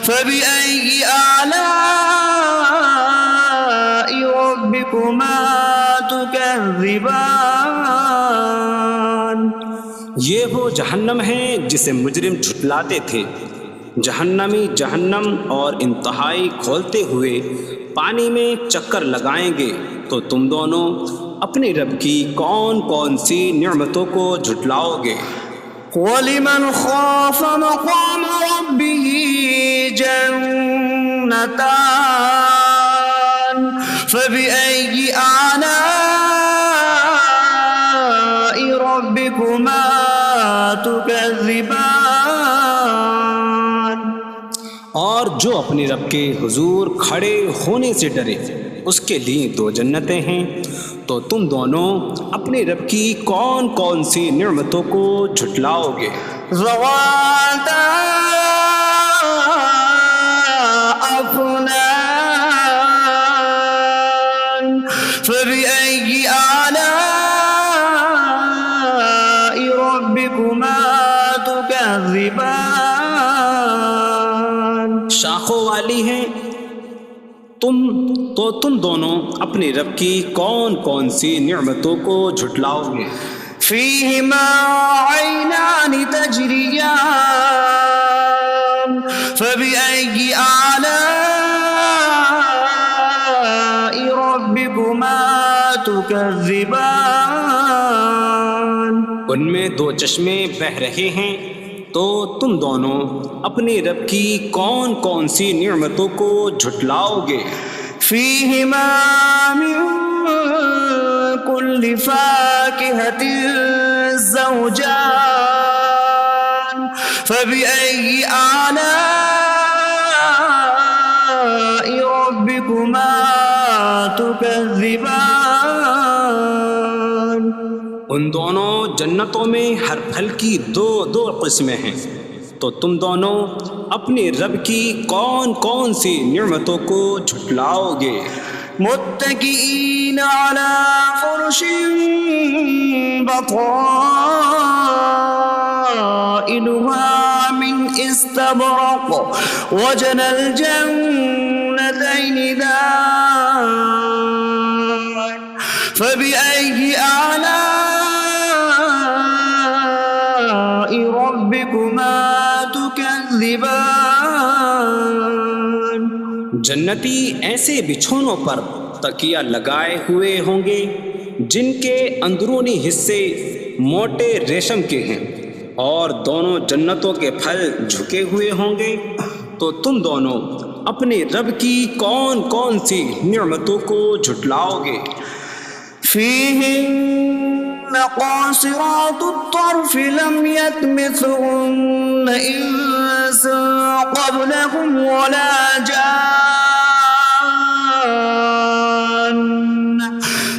فبأي آلاء ربكما تكذبان. یہ وہ جہنم ہے جسے مجرم جھٹلاتے تھے. جہنمی جہنم اور انتہائی کھولتے ہوئے پانی میں چکر لگائیں گے. تو تم دونوں اپنے رب کی کون کون سی نعمتوں کو جھٹلاؤ گے؟ وَلِمَنْ خَافَ مَقَامَ رَبِّهِ جَنَّتَانِ. فَبِأَيِّ آلَاءِ رَبِّكُمَا تُكَذِّبَانِ. اور جو اپنے رب کے حضور کھڑے ہونے سے ڈرے اس کے لیے دو جنتیں ہیں. تو تم دونوں اپنے رب کی کون کون سی نعمتوں کو جھٹلاؤ گے؟ ذواتا افنان. فبأي آلاء ربكما تكذبان. شاخوں والی ہیں. تم دونوں اپنے رب کی کون کون سی نعمتوں کو جھٹلاؤ گے؟ فيهما عينان تجريان. فبأي آلاء ربكما تكذبان. ان میں دو چشمے بہہ رہے ہیں. تو تم دونوں اپنے رب کی کون کون سی نعمتوں کو جھٹلاؤ گے؟ فيهما من كل فاكهة زوجان. فبأي آلاء ربكما تكذبان. ان دونوں جنتوں میں ہر پھل کی دو قسمیں ہیں. تو تم دونوں اپنے رب کی کون کون سی نعمتوں کو جھٹلاؤ گے؟ متكئين على فرش بطائنها من استبرق وجنى الجنتين دان. فبأي آلاء ربكما تكذبان. جنتی ایسے بچھونوں پر تکیہ لگائے ہوئے ہوں گے جن کے اندرونی حصے موٹے ریشم کے ہیں، اور دونوں جنتوں کے پھل جھکے ہوئے ہوں گے. تو تم دونوں اپنے رب کی کون کون سی نعمتوں کو جھٹلاؤ گے؟ فيهن قاصرات الطرف لم يطمثهن إنس قبلهم ولا جان.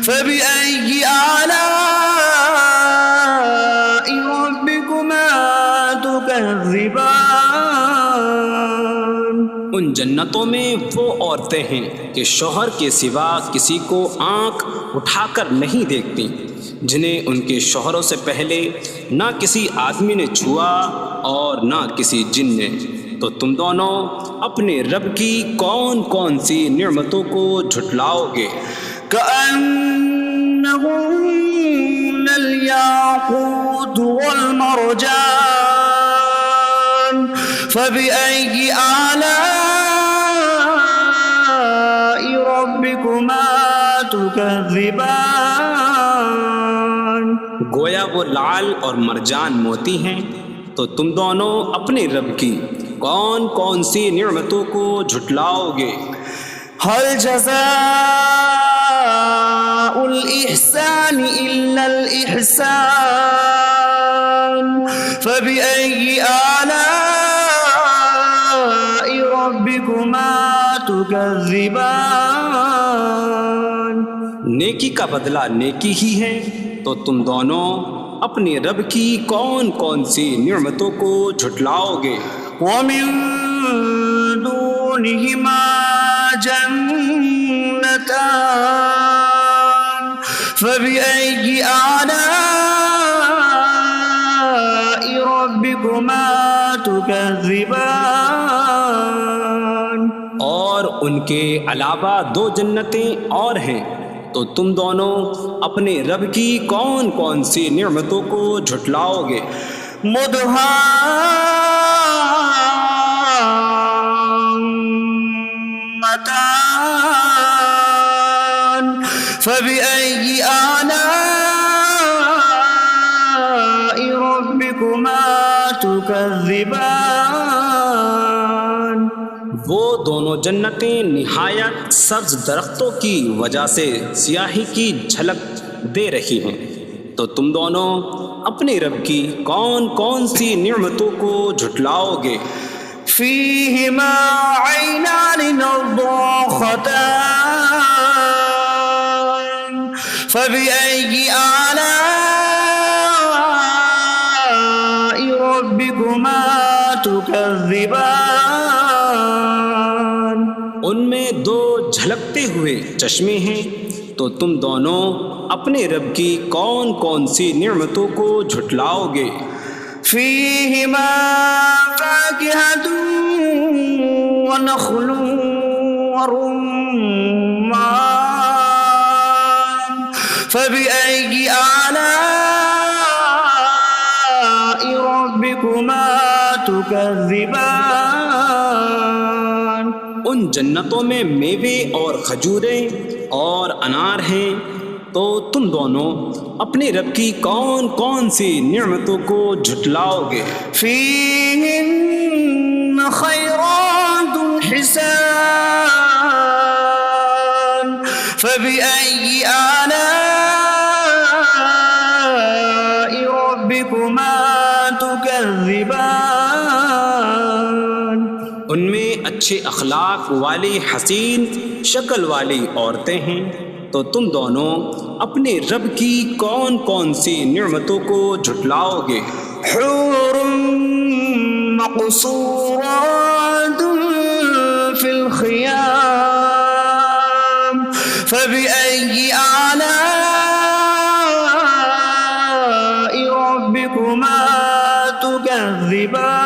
فبأي آلاء ربكما تكذبان. ان جنتوں میں وہ عورتیں ہیں کہ شوہر کے سوا کسی کو آنکھ اٹھا کر نہیں دیکھتی، جنہیں ان کے شوہروں سے پہلے نہ کسی آدمی نے چھوا اور نہ کسی جن نے. تو تم دونوں اپنے رب کی کون کون سی نعمتوں کو جھٹلاؤ گے؟ كأنهن الياقوت والمرجان فبأي آلاء ربكما تكذبان؟ گویا وہ لعل اور مرجان موتی ہیں، تو تم دونوں اپنے رب کی کون کون سی نعمتوں کو جھٹلاؤ گے؟ هل جزاء الإحسان إلا الإحسان فبأي آلاء ربكما تكذبان؟ نیکی کا بدلہ نیکی ہی ہے، تو تم دونوں اپنے رب کی کون کون سی نعمتوں کو جھٹلاؤ گے؟ ومن دونهما جنتان فبأي آلاء ربكما تكذبان؟ اور ان کے علاوہ دو جنتیں اور ہیں، تو تم دونوں اپنے رب کی کون کون سی نعمتوں کو جھٹلاؤ گے؟ مدهامتان فبأي آلاء ربكما تكذبان؟ وہ دونوں جنتیں نہایت سبز درختوں کی وجہ سے سیاہی کی جھلک دے رہی ہیں، تو تم دونوں اپنے رب کی کون کون سی نعمتوں کو جھٹلاؤ گے؟ فيهما عينان نضاختان فبأي آلاء ربكما تكذبان؟ ان میں دو جھلکتے ہوئے چشمے ہیں، تو تم دونوں اپنے رب کی کون کون سی نعمتوں کو جھٹلاؤ گے؟ فيهما فاكهة ونخل ورمان فبأي آلاء ربكما تكذبان؟ ان جنتوں میں میوے اور کھجوریں اور انار ہیں، تو تم دونوں اپنے رب کی کون کون سی نعمتوں کو جھٹلاؤ گے؟ فيهن خيرات حسان فبأي آلاء ربكما تكذبان؟ ان میں اچھے اخلاق والی حسین شکل والی عورتیں ہیں، تو تم دونوں اپنے رب کی کون کون سی نعمتوں کو جھٹلاؤ گے؟ حور مقصورات في الخيام فبأي آلاء ربكما تكذبان؟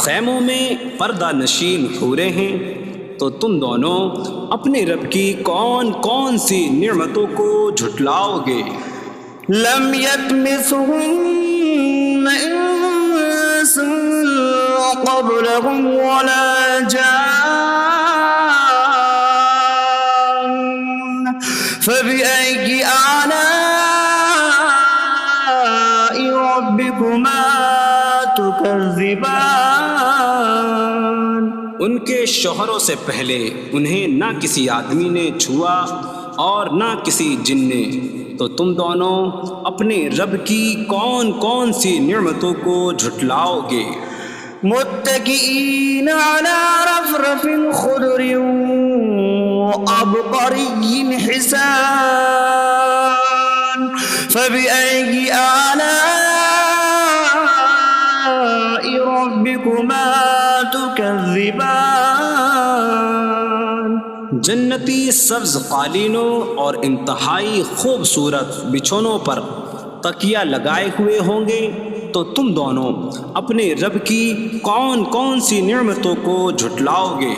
خیموں میں پردہ نشین حوریں ہیں، تو تم دونوں اپنے رب کی کون کون سی نعمتوں کو جھٹلاؤ گے؟ لم يطمثهن انس قبلهم ولا جان فبأي آلاء ربكما تكذبان؟ ان کے شوہروں سے پہلے انہیں نہ کسی آدمی نے چھوا اور نہ کسی جن نے، تو تم دونوں اپنے رب کی کون کون سی نعمتوں کو جھٹلاؤ گے؟ متكئين على رفرف خضر وعبقري حسان فبأي آلاء ربكما تكذبان؟ جنتی سبز قالینوں اور انتہائی خوبصورت بچھونوں پر تکیہ لگائے ہوئے ہوں گے، تو تم دونوں اپنے رب کی کون کون سی نعمتوں کو جھٹلاؤ گے؟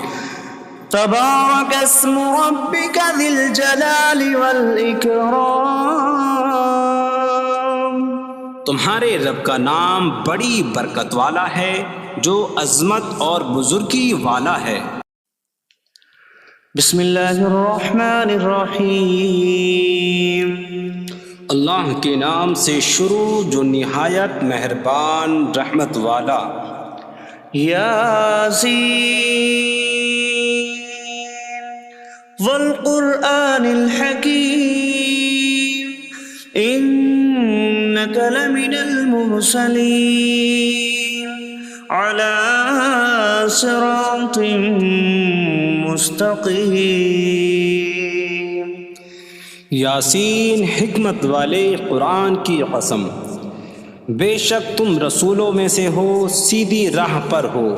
تبارک اسم ربک ذی الجلال والاکرام، تمہارے رب کا نام بڑی برکت والا ہے جو عظمت اور بزرگی والا ہے۔ بسم اللہ الرحمن الرحیم، اللہ کے نام سے شروع جو نہایت مہربان رحمت والا۔ یاسین والقرآن الحکیم انک لمن المرسلین علی صراط مستقیم۔ یاسین حکمت والے قرآن کی قسم، بے شک تم رسولوں میں سے ہو، سیدھی راہ پر ہو۔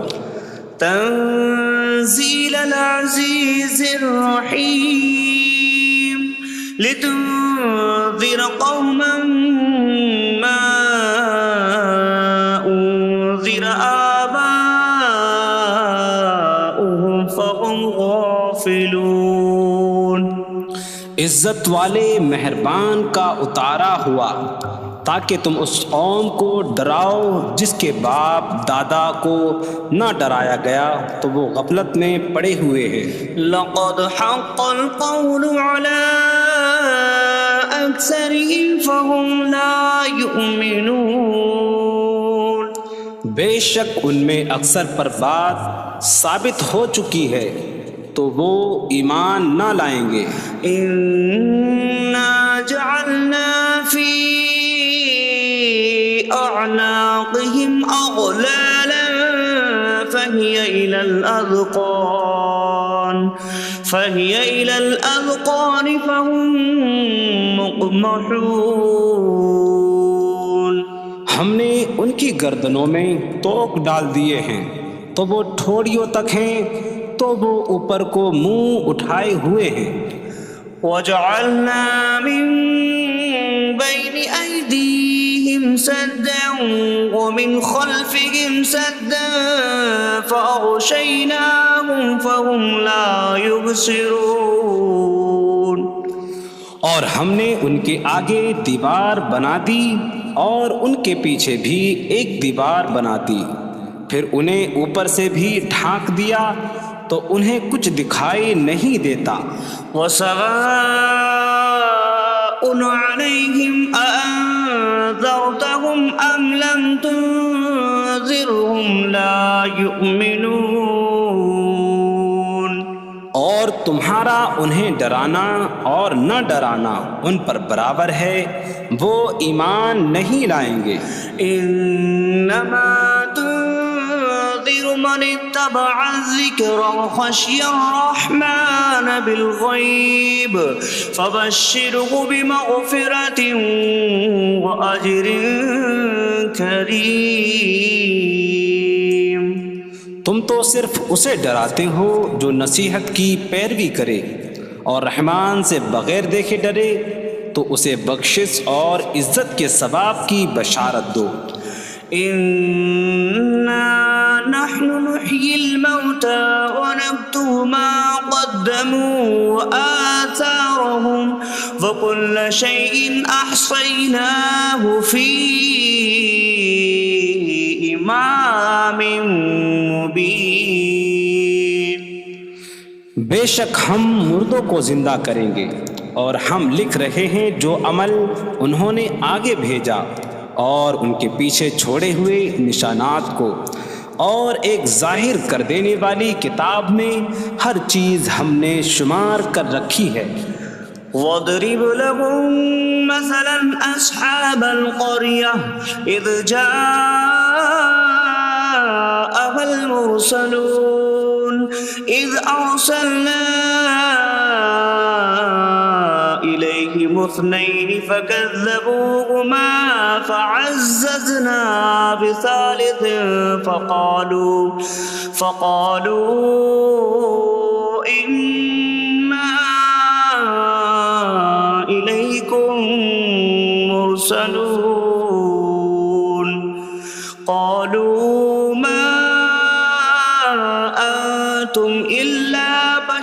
تنزیل العزیز الرحیم لتنذر قوما ما انذر آباؤهم فهم غافلون۔ عزت والے مہربان کا اتارا ہوا تاکہ تم اس قوم کو ڈراؤ جس کے باپ دادا کو نہ ڈرایا گیا تو وہ غفلت میں پڑے ہوئے ہیں۔ لقد حق القول على أكثرهم فهم لا يؤمنون۔ بے شک ان میں اکثر پر بات ثابت ہو چکی ہے تو وہ ایمان نہ لائیں گے۔ إنا جعلنا في أعناقهم أغلالا فهي إلى الأذقان فهم مقمحون۔ ہم نے ان کی گردنوں میں توق ڈال دیے ہیں تو وہ ٹھوڑیوں تک ہیں تو وہ اوپر کو منہ اٹھائے ہوئے ہیں۔ وجعلنا من بين أيديهم سدا ومن خلفهم سدا فأغشيناهم فهم لا يبصرون۔ اور ہم نے ان کے آگے دیوار بنا دی اور ان کے پیچھے بھی ایک دیوار بنا دی، پھر انہیں اوپر سے بھی ڈھانک دیا تو انہیں کچھ دکھائی نہیں دیتا۔ وسواء عليهم أأنذرتهم أم لم تنذرهم لا يؤمنون۔ اور تمہارا انہیں ڈرانا اور نہ ڈرانا ان پر برابر ہے، وہ ایمان نہیں لائیں گے۔ انما تنذر من اتبع الذکر وخشی الرحمن بالغیب فبشره بمغفرة وأجر کریم۔ تم تو صرف اسے ڈراتے ہو جو نصیحت کی پیروی کرے اور رحمان سے بغیر دیکھے ڈرے، تو اسے بخشش اور عزت کے ثواب کی بشارت دو۔ انا نحن نحيي الموتى ونكتب ما قدموا وآثارهم وكل شيء أحصيناه في إمام مبين۔ بے شک ہم مردوں کو زندہ کریں گے اور ہم لکھ رہے ہیں جو عمل انہوں نے آگے بھیجا اور ان کے پیچھے چھوڑے ہوئے نشانات کو، اور ایک ظاہر کر دینے والی کتاب میں ہر چیز ہم نے شمار کر رکھی ہے۔ وَاضْرِبْ لَهُم مَّثَلًا أَصْحَابَ الْقَرْيَةِ إِذْ جَاءَهَا الْمُرْسَلُونَ إِذْ أَرْسَلْنَا إِلَيْهِمُ اثْنَيْنِ فَكَذَّبُوهُمَا فَعَزَّزْنَا بِثَالِثٍ فَقَالُوا إِنَّا إِلَيْكُمْ مُرْسَلُونَ۔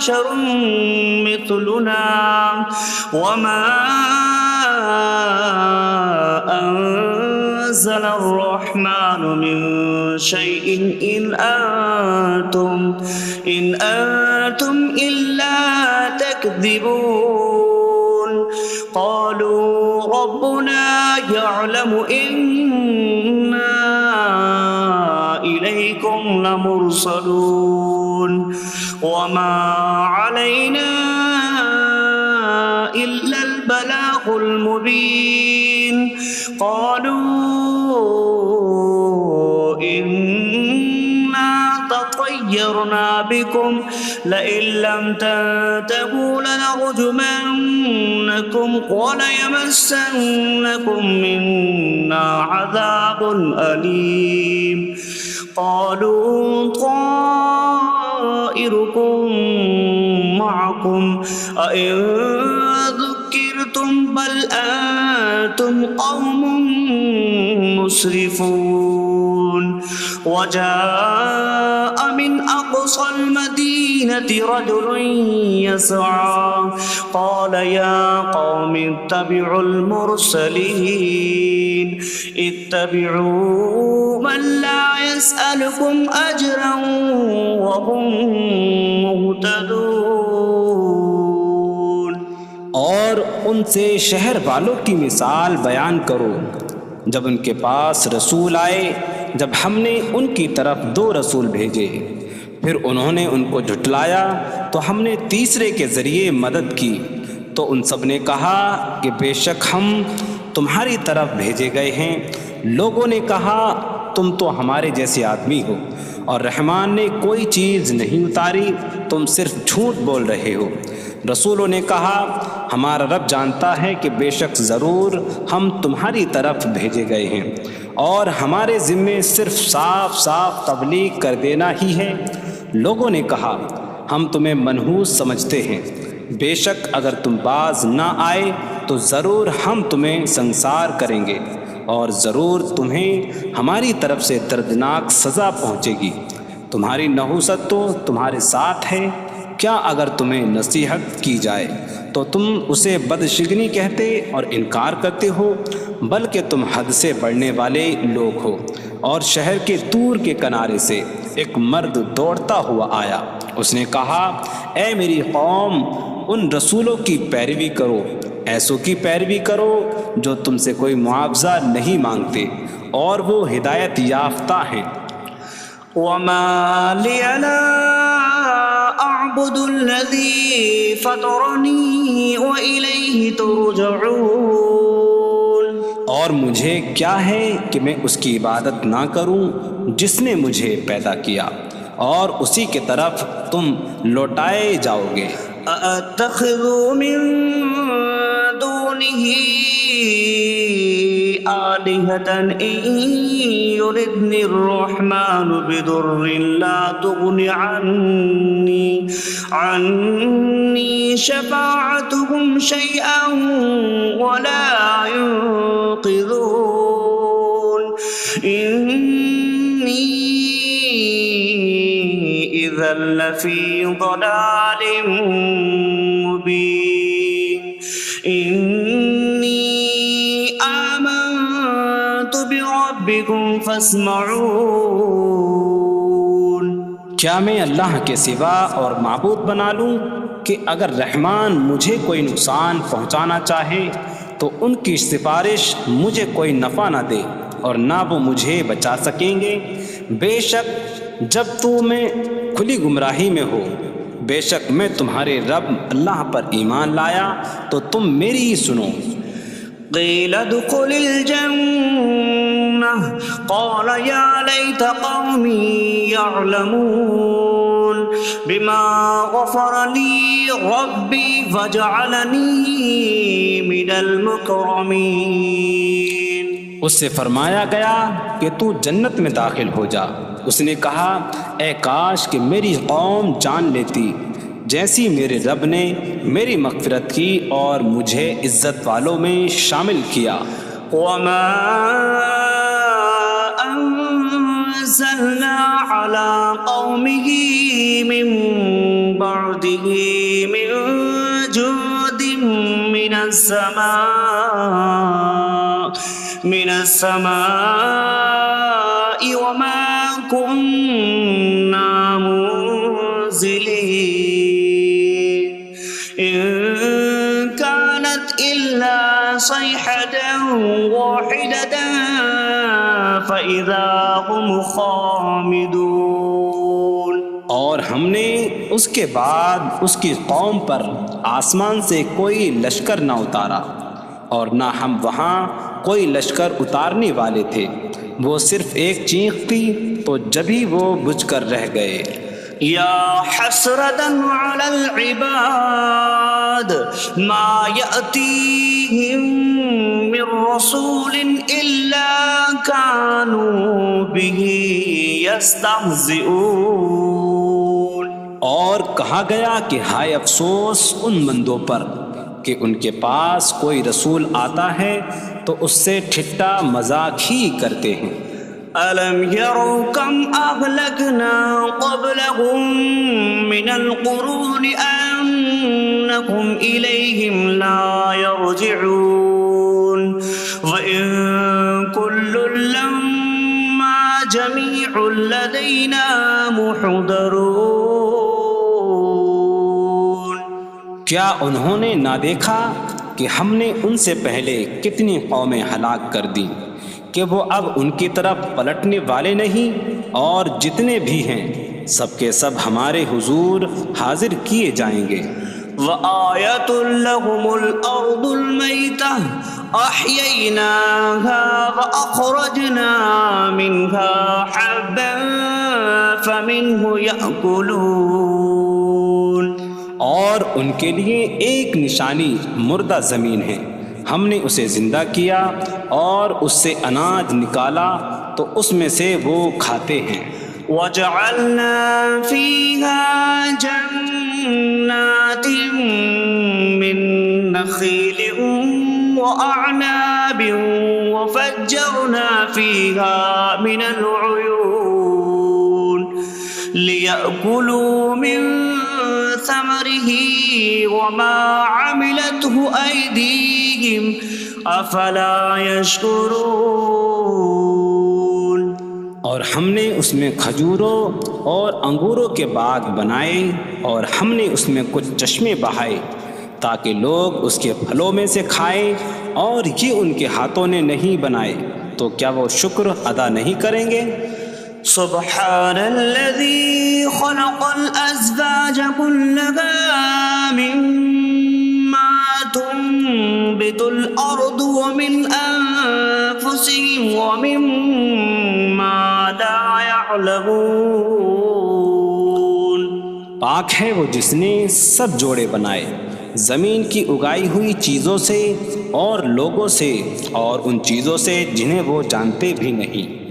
بشر مثلنا وما أنزل الرحمن من شيء إن أنتم إلا تكذبون قالوا ربنا يعلم إنا إليكم لمرسلون وما علينا إلا البلاغ المبين قالوا إنا تطيرنا بكم لئن لم تنتهوا لنرجمنكم وليمسنكم منا عذاب أليم قالوا طائركم معكم أئن ذكرتم بل أنتم قوم مسرفون وجاء من أقصى المدينة رجل يسعى قال يا قوم اتبعوا المرسلين اتبعوا من لا يسألكم أجرا وهم مهتدون اور ان سے شہر والوں کی مثال بیان کرو جب ان کے پاس رسول آئے جب ہم نے ان کی طرف 2 رسول بھیجے پھر انہوں نے ان کو جھٹلایا تو ہم نے تیسرے کے ذریعے مدد کی تو ان سب نے کہا کہ بے شک ہم تمہاری طرف بھیجے گئے ہیں لوگوں نے کہا تم تو ہمارے جیسے آدمی ہو اور رحمان نے کوئی چیز نہیں اتاری تم صرف جھوٹ بول رہے ہو رسولوں نے کہا ہمارا رب جانتا ہے کہ بے شک ضرور ہم تمہاری طرف بھیجے گئے ہیں اور ہمارے ذمے صرف صاف صاف تبلیغ کر دینا ہی ہے لوگوں نے کہا ہم تمہیں منحوس سمجھتے ہیں بے شک اگر تم باز نہ آئے تو ضرور ہم تمہیں سنسار کریں گے اور ضرور تمہیں ہماری طرف سے دردناک سزا پہنچے گی تمہاری نحوست تو تمہارے ساتھ ہے کیا اگر تمہیں نصیحت کی جائے تو تم اسے بدشگنی کہتے اور انکار کرتے ہو بلکہ تم حد سے بڑھنے والے لوگ ہو اور شہر کے دور کے کنارے سے ایک مرد دوڑتا ہوا آیا اس نے کہا اے میری قوم ان رسولوں کی پیروی کرو ایسوں کی پیروی کرو جو تم سے کوئی معاوضہ نہیں مانگتے اور وہ ہدایت یافتہ ہیں وما لي لا أعبد الذي فطرني وإليه ترجعون اور مجھے کیا ہے کہ میں اس کی عبادت نہ کروں جس نے مجھے پیدا کیا اور اسی کی طرف تم لوٹائے جاؤ گے أأتخذ من دونه آلهة إن يردني الرحمن بضر لا تغن عني شفاعتهم شيئا ولا ينقذون إني إذا لفي ضلال مبين إني آمنت بربكم فاسمعون کیا میں اللہ کے سوا اور معبود بنا لوں کہ اگر رحمان مجھے کوئی نقصان پہنچانا چاہے تو ان کی سفارش مجھے کوئی نفع نہ دے اور نہ وہ مجھے بچا سکیں گے بے شک جب میں کھلی گمراہی میں ہو بے شک میں تمہارے رب اللہ پر ایمان لایا تو تم میری ہی سنو قيل ادخل الجنة قال يا ليت قومي يعلمون بما غفر لي ربي فجعلني من المكرمين اس سے فرمایا گیا کہ تو جنت میں داخل ہو جا اس نے کہا اے کاش کہ میری قوم جان لیتی جیسی میرے رب نے میری مغفرت کی اور مجھے عزت والوں میں شامل کیا وما أنزلنا على قومه من بعده من جود من السماء وما كنا منزلين إن كانت إلا صيحة واحدة فإذا هم خامدون۔ اور ہم نے اس کے بعد اس کی قوم پر آسمان سے کوئی لشکر نہ اتارا اور نہ ہم وہاں کوئی لشکر اتارنے والے تھے، وہ صرف ایک چیخ کی تو جبھی وہ بجھ کر رہ گئے۔ یا حسرتاً علی العباد ما یأتیہم من رسول الا کانوا بہ یستہزئون۔ اور کہا گیا کہ ہائے افسوس ان بندوں پر کہ ان کے پاس کوئی رسول آتا ہے تو اس سے ٹھٹا مذاق ہی کرتے ہیں۔ أَلَمْ يَرَوْا كَمْ أَهْلَكْنَا قَبْلَهُمْ مِنَ الْقُرُونِ أَنَّكُمْ إِلَيْهِمْ لَا يَرْجِعُونَ وَإِن كُلٌّ لَّمَّا جَمِيعٌ لَّدَيْنَا مُحْضَرُونَ۔ کیا انہوں نے نہ دیکھا کہ ہم نے ان سے پہلے کتنی قومیں ہلاک کر دیں کہ وہ اب ان کی طرف پلٹنے والے نہیں، اور جتنے بھی ہیں سب کے سب ہمارے حضور حاضر کیے جائیں گے۔ وَآیَةٌ لَّهُمُ الْأَرْضُ الْمَيْتَةُ أَحْيَيْنَاهَا وَأَخْرَجْنَا مِنْهَا حَبًّا فَمِنْهُ يَأْكُلُونَ۔ اور ان کے لیے ایک نشانی مردہ زمین ہے، ہم نے اسے زندہ کیا اور اس سے اناج نکالا تو اس میں سے وہ کھاتے ہیں۔ وَجَعَلْنَا فِيهَا جَنَّاتٍ مِّن نَّخِيلٍ وَأَعْنَابٍ وَفَجَّرْنَا فِيهَا مِنَ الْعُيُونِ لِيَأْكُلُوا مِن ثَمَرِهِ وَمَا عَمِلَتْهُ أَيْدِيهِمْ أَفَلَا يَشْكُرُونَ۔ اور ہم نے اس میں کھجوروں اور انگوروں کے باغ بنائے اور ہم نے اس میں کچھ چشمے بہائے تاکہ لوگ اس کے پھلوں میں سے کھائیں، اور یہ ان کے ہاتھوں نے نہیں بنائے، تو کیا وہ شکر ادا نہیں کریں گے؟ سبحان الذي خلق الأزواج كلها مما تنبت الأرض ومن أنفسهم ومما لا يعلمون۔ پاک ہے وہ جس نے سب جوڑے بنائے زمین کی اگائی ہوئی چیزوں سے اور لوگوں سے اور ان چیزوں سے جنہیں وہ جانتے بھی نہیں۔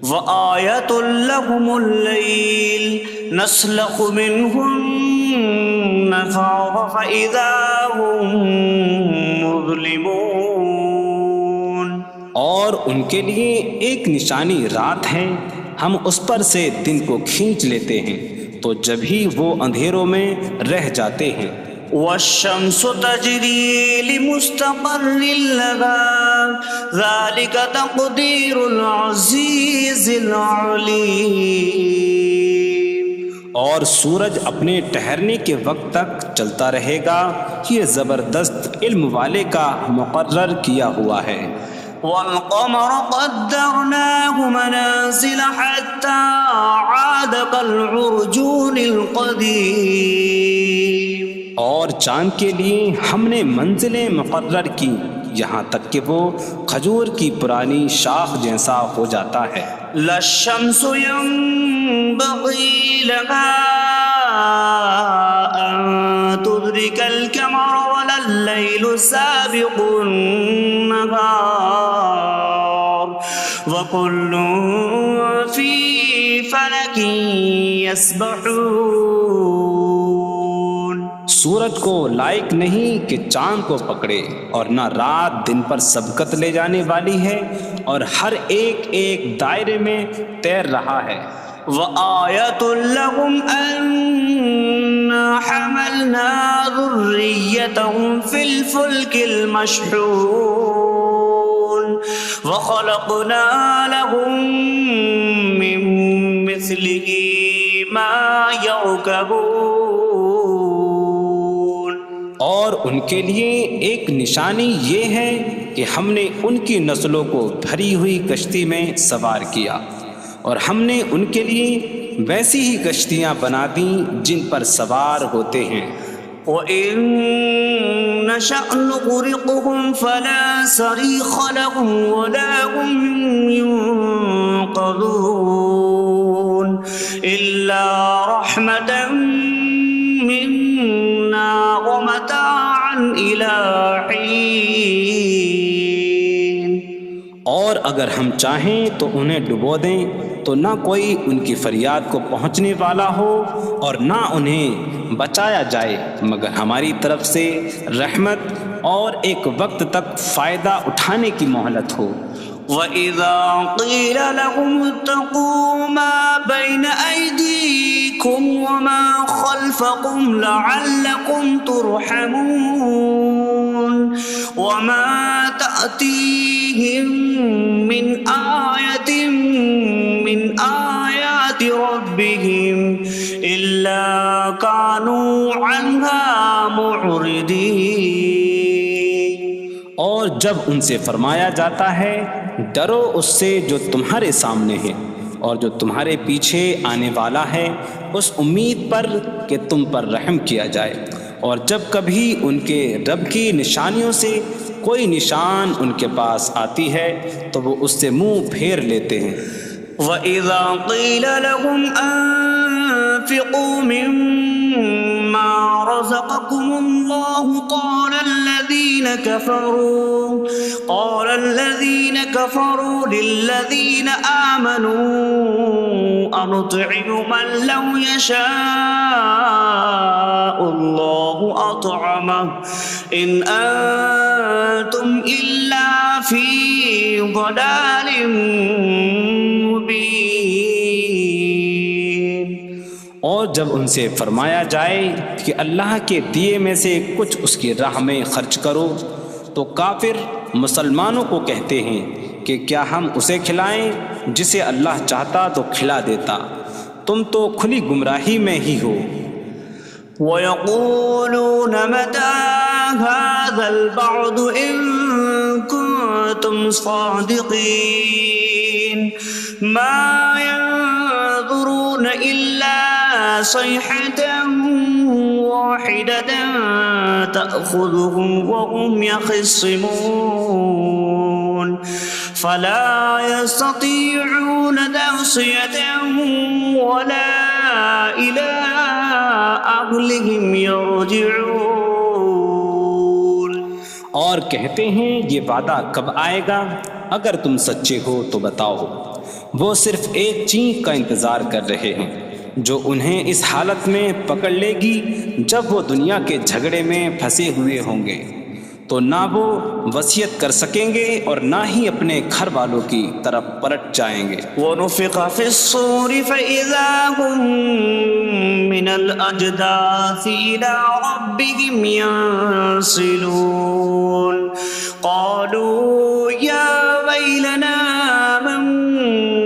وَآیَةٌ لَّهُمُ اللَّيْلُ نَسْلَخُ مِنْهُ النَّهَارَ فَإِذَا هُم مُظْلِمُونَ۔ اور ان کے لیے ایک نشانی رات ہے، ہم اس پر سے دن کو کھینچ لیتے ہیں تو جبھی وہ اندھیروں میں رہ جاتے ہیں۔ وَالشَّمْسُ تَجْرِي لِمُسْتَقَرٍّ لَّهَا ذَلِكَ تَقْدِيرُ الْعَزِيزِ الْعَلِيمِ۔ اور سورج اپنے ٹھہرنے کے وقت تک چلتا رہے گا، یہ زبردست علم والے کا مقرر کیا ہوا ہے۔ وَالْقَمَرَ قَدَّرْنَاهُ مَنَازِلَ حَتَّى عَادَ كَالْعُرْجُونِ الْقَدِيمِ۔ اور چاند کے لیے ہم نے منزلیں مقرر کی یہاں تک کہ وہ کھجور کی پرانی شاخ جیسا ہو جاتا ہے۔ لا الشمس ينبغي لها أن تدرك القمر ولا الليل سابق النهار وكل في فلك يسبحون۔ سورج کو لائق نہیں کہ چاند کو پکڑے، اور نہ رات دن پر سبقت لے جانے والی ہے، اور ہر ایک ایک دائرے میں تیر رہا ہے۔ وآية لهم أنا حملنا ذريتهم في الفلك المشحون وخلقنا لهم من مثله ما يركبون۔ اور ان کے لیے ایک نشانی یہ ہے کہ ہم نے ان کی نسلوں کو بھری ہوئی کشتی میں سوار کیا، اور ہم نے ان کے لیے ویسی ہی کشتیاں بنا دیں جن پر سوار ہوتے ہیں۔ وَإِن نَّشَأْ نُغْرِقْهُمْ فَلَا صَرِيخَ لَهُمْ وَلَا هُمْ يُنقَذُونَ إِلَّا رَحْمَةً مِّنَّا وَمَتَاعًا إِلَىٰ حِينٍ۔ اور اگر ہم چاہیں تو انہیں ڈبو دیں تو نہ کوئی ان کی فریاد کو پہنچنے والا ہو اور نہ انہیں بچایا جائے مگر ہماری طرف سے رحمت اور ایک وقت تک فائدہ اٹھانے کی مہلت ہو۔ وَإِذَا قِيلَ لَهُمُ اتَّقُوا مَا بَيْنَ أَيْدِيكُمْ وَمَا خَلْفَكُمْ لَعَلَّكُمْ تُرْحَمُونَ وَمَا تَأْتِيهِم مِّنْ آيَةٍ مِّنْ آيَاتِ رَبِّهِمْ إِلَّا كَانُوا عَنْهَا مُعْرِضِينَ۔ اور جب ان سے فرمایا جاتا ہے ڈرو اس سے جو تمہارے سامنے ہے اور جو تمہارے پیچھے آنے والا ہے، اس امید پر کہ تم پر رحم کیا جائے، اور جب کبھی ان کے رب کی نشانیوں سے کوئی نشان ان کے پاس آتی ہے تو وہ اس سے منہ پھیر لیتے ہیں۔ وَإِذَا قِيلَ لَهُمْ أَنفِقُوا مِمَّا رَزَقَكُمُ اللَّهُ قَالَ الَّذِينَ كَفَرُوا لِلَّذِينَ آمَنُوا أَنُطْعِمُ مَن لَّوْ يَشَاءُ اللَّهُ أَطْعَمَهُ إِنْ أَنتُمْ إِلَّا فِي ضَلَالٍ مبین۔ اور جب ان سے فرمایا جائے کہ اللہ کے دیے میں سے کچھ اس کی راہ میں خرچ کرو تو کافر مسلمانوں کو کہتے ہیں کہ کیا ہم اسے کھلائیں جسے اللہ چاہتا تو کھلا دیتا، تم تو کھلی گمراہی میں ہی ہو۔ وَيَقُولُونَ مَتَىٰ هَٰذَا الْوَعْدُ إِن كُنتُمْ صَادِقِينَ مَا يَنظُرُونَ إِلَّا صَيْحَةً وَاحِدَةً تَأْخُذُهُمْ وَهُمْ يَخِصِّمُونَ فَلَا يَسْتَطِيعُونَ تَوْصِيَةً وَلَا إِلَىٰ أَهْلِهِمْ يَرْجِعُونَ۔ اور کہتے ہیں یہ وعدہ کب آئے گا؟ اگر تم سچے ہو تو بتاؤ۔ وہ صرف ایک چینخ کا انتظار کر رہے ہیں جو انہیں اس حالت میں پکڑ لے گی جب وہ دنیا کے جھگڑے میں پھنسے ہوئے ہوں گے، تو نہ وہ وصیت کر سکیں گے اور نہ ہی اپنے گھر والوں کی طرف پلٹ جائیں گے۔ وَنُفِخَ فِي الصُّورِ فَإِذَا هُم مِّنَ الْأَجْدَاثِ إِلَىٰ رَبِّهِمْ يَنسِلُونَ قَالُوا يَا وَيْلَنَا مَن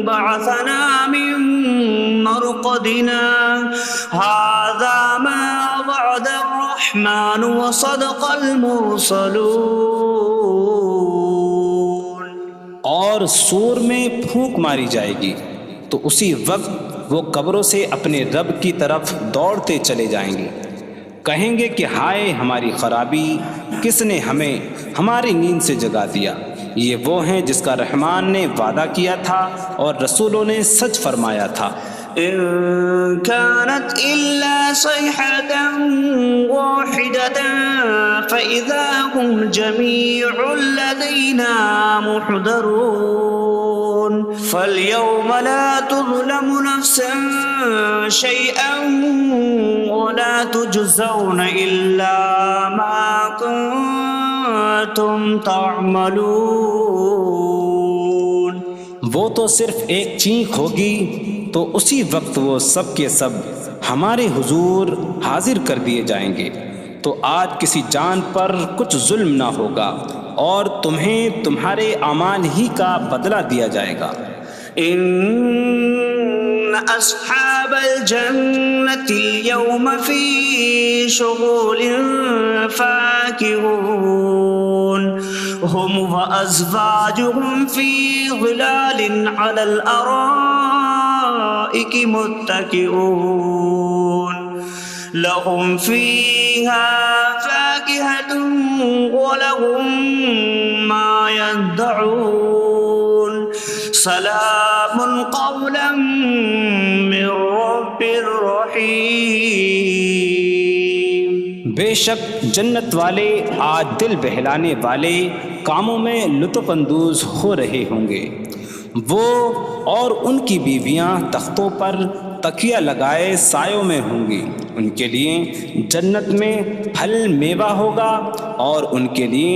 بَعَثَنَا مِن مَّرْقَدِنَا هَٰذَا مَا وَعَدَ الرَّحْمَٰنُ وَصَدَقَ الْمُرْسَلُونَ۔ اور سور میں پھونک ماری جائے گی تو اسی وقت وہ قبروں سے اپنے رب کی طرف دوڑتے چلے جائیں گے، کہیں گے کہ ہائے ہماری خرابی، کس نے ہمیں ہماری نیند سے جگا دیا۔ یہ وہ ہیں جس کا رحمان نے وعدہ کیا تھا اور رسولوں نے سچ فرمایا تھا۔ إن كانت إلا صيحة واحدة فإذا هم جميع لدينا محضرون فاليوم لا تظلم نفس شيئا ولا تجزون إلا ما كنتم تعملون۔ وہ تو صرف ایک چینخ ہوگی تو اسی وقت وہ سب کے سب ہمارے حضور حاضر کر دیے جائیں گے۔ تو آج کسی جان پر کچھ ظلم نہ ہوگا اور تمہیں تمہارے اعمال ہی کا بدلہ دیا جائے گا۔ إن أصحاب الجنة اليوم في شغل فاكهون هم وأزواجهم في ظلال على الأرائك متكئون لهم فيها فاكهة ولهم ما يدعون سلام قولا من رب رحیم۔ بے شک جنت والے آج دل بہلانے والے کاموں میں لطف اندوز ہو رہے ہوں گے۔ وہ اور ان کی بیویاں تختوں پر تکیہ لگائے سایوں میں ہوں گی۔ ان کے لیے جنت میں پھل میوہ ہوگا اور ان کے لیے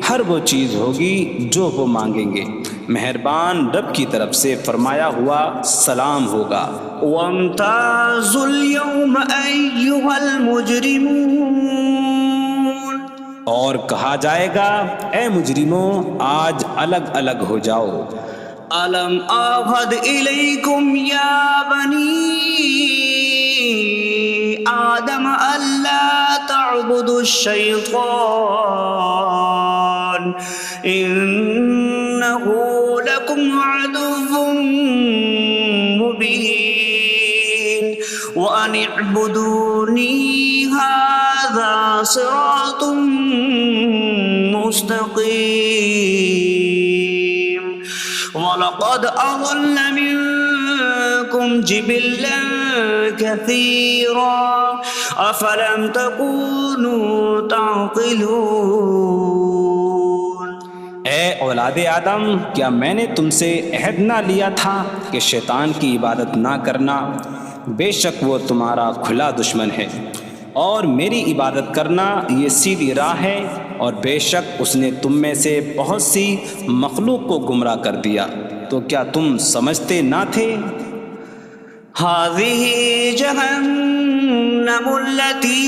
ہر وہ چیز ہوگی جو وہ مانگیں گے۔ مہربان رب کی طرف سے فرمایا ہوا سلام ہوگا۔ وامتازوا اليوم أيها المجرمون، اور کہا جائے گا اے مجرموں آج الگ الگ ہو جاؤ۔ ألم أعهد إليكم يا بني آدم ألا تعبدوا الشيطان إنه لكم عدو مبين وأن اعبدوني هذا صراط مستقيم وَلَقَدْ أَضَلَّ مِنكُمْ جِبِلًّا كَثِيرًا أَفَلَمْ تَكُونُوا تَعْقِلُونَ۔ اے اولاد آدم، کیا میں نے تم سے عہد نہ لیا تھا کہ شیطان کی عبادت نہ کرنا؟ بے شک وہ تمہارا کھلا دشمن ہے، اور میری عبادت کرنا یہ سیدھی راہ ہے، اور بے شک اس نے تم میں سے بہت سی مخلوق کو گمراہ کر دیا، تو کیا تم سمجھتے نہ تھے؟ هذه جهنم التي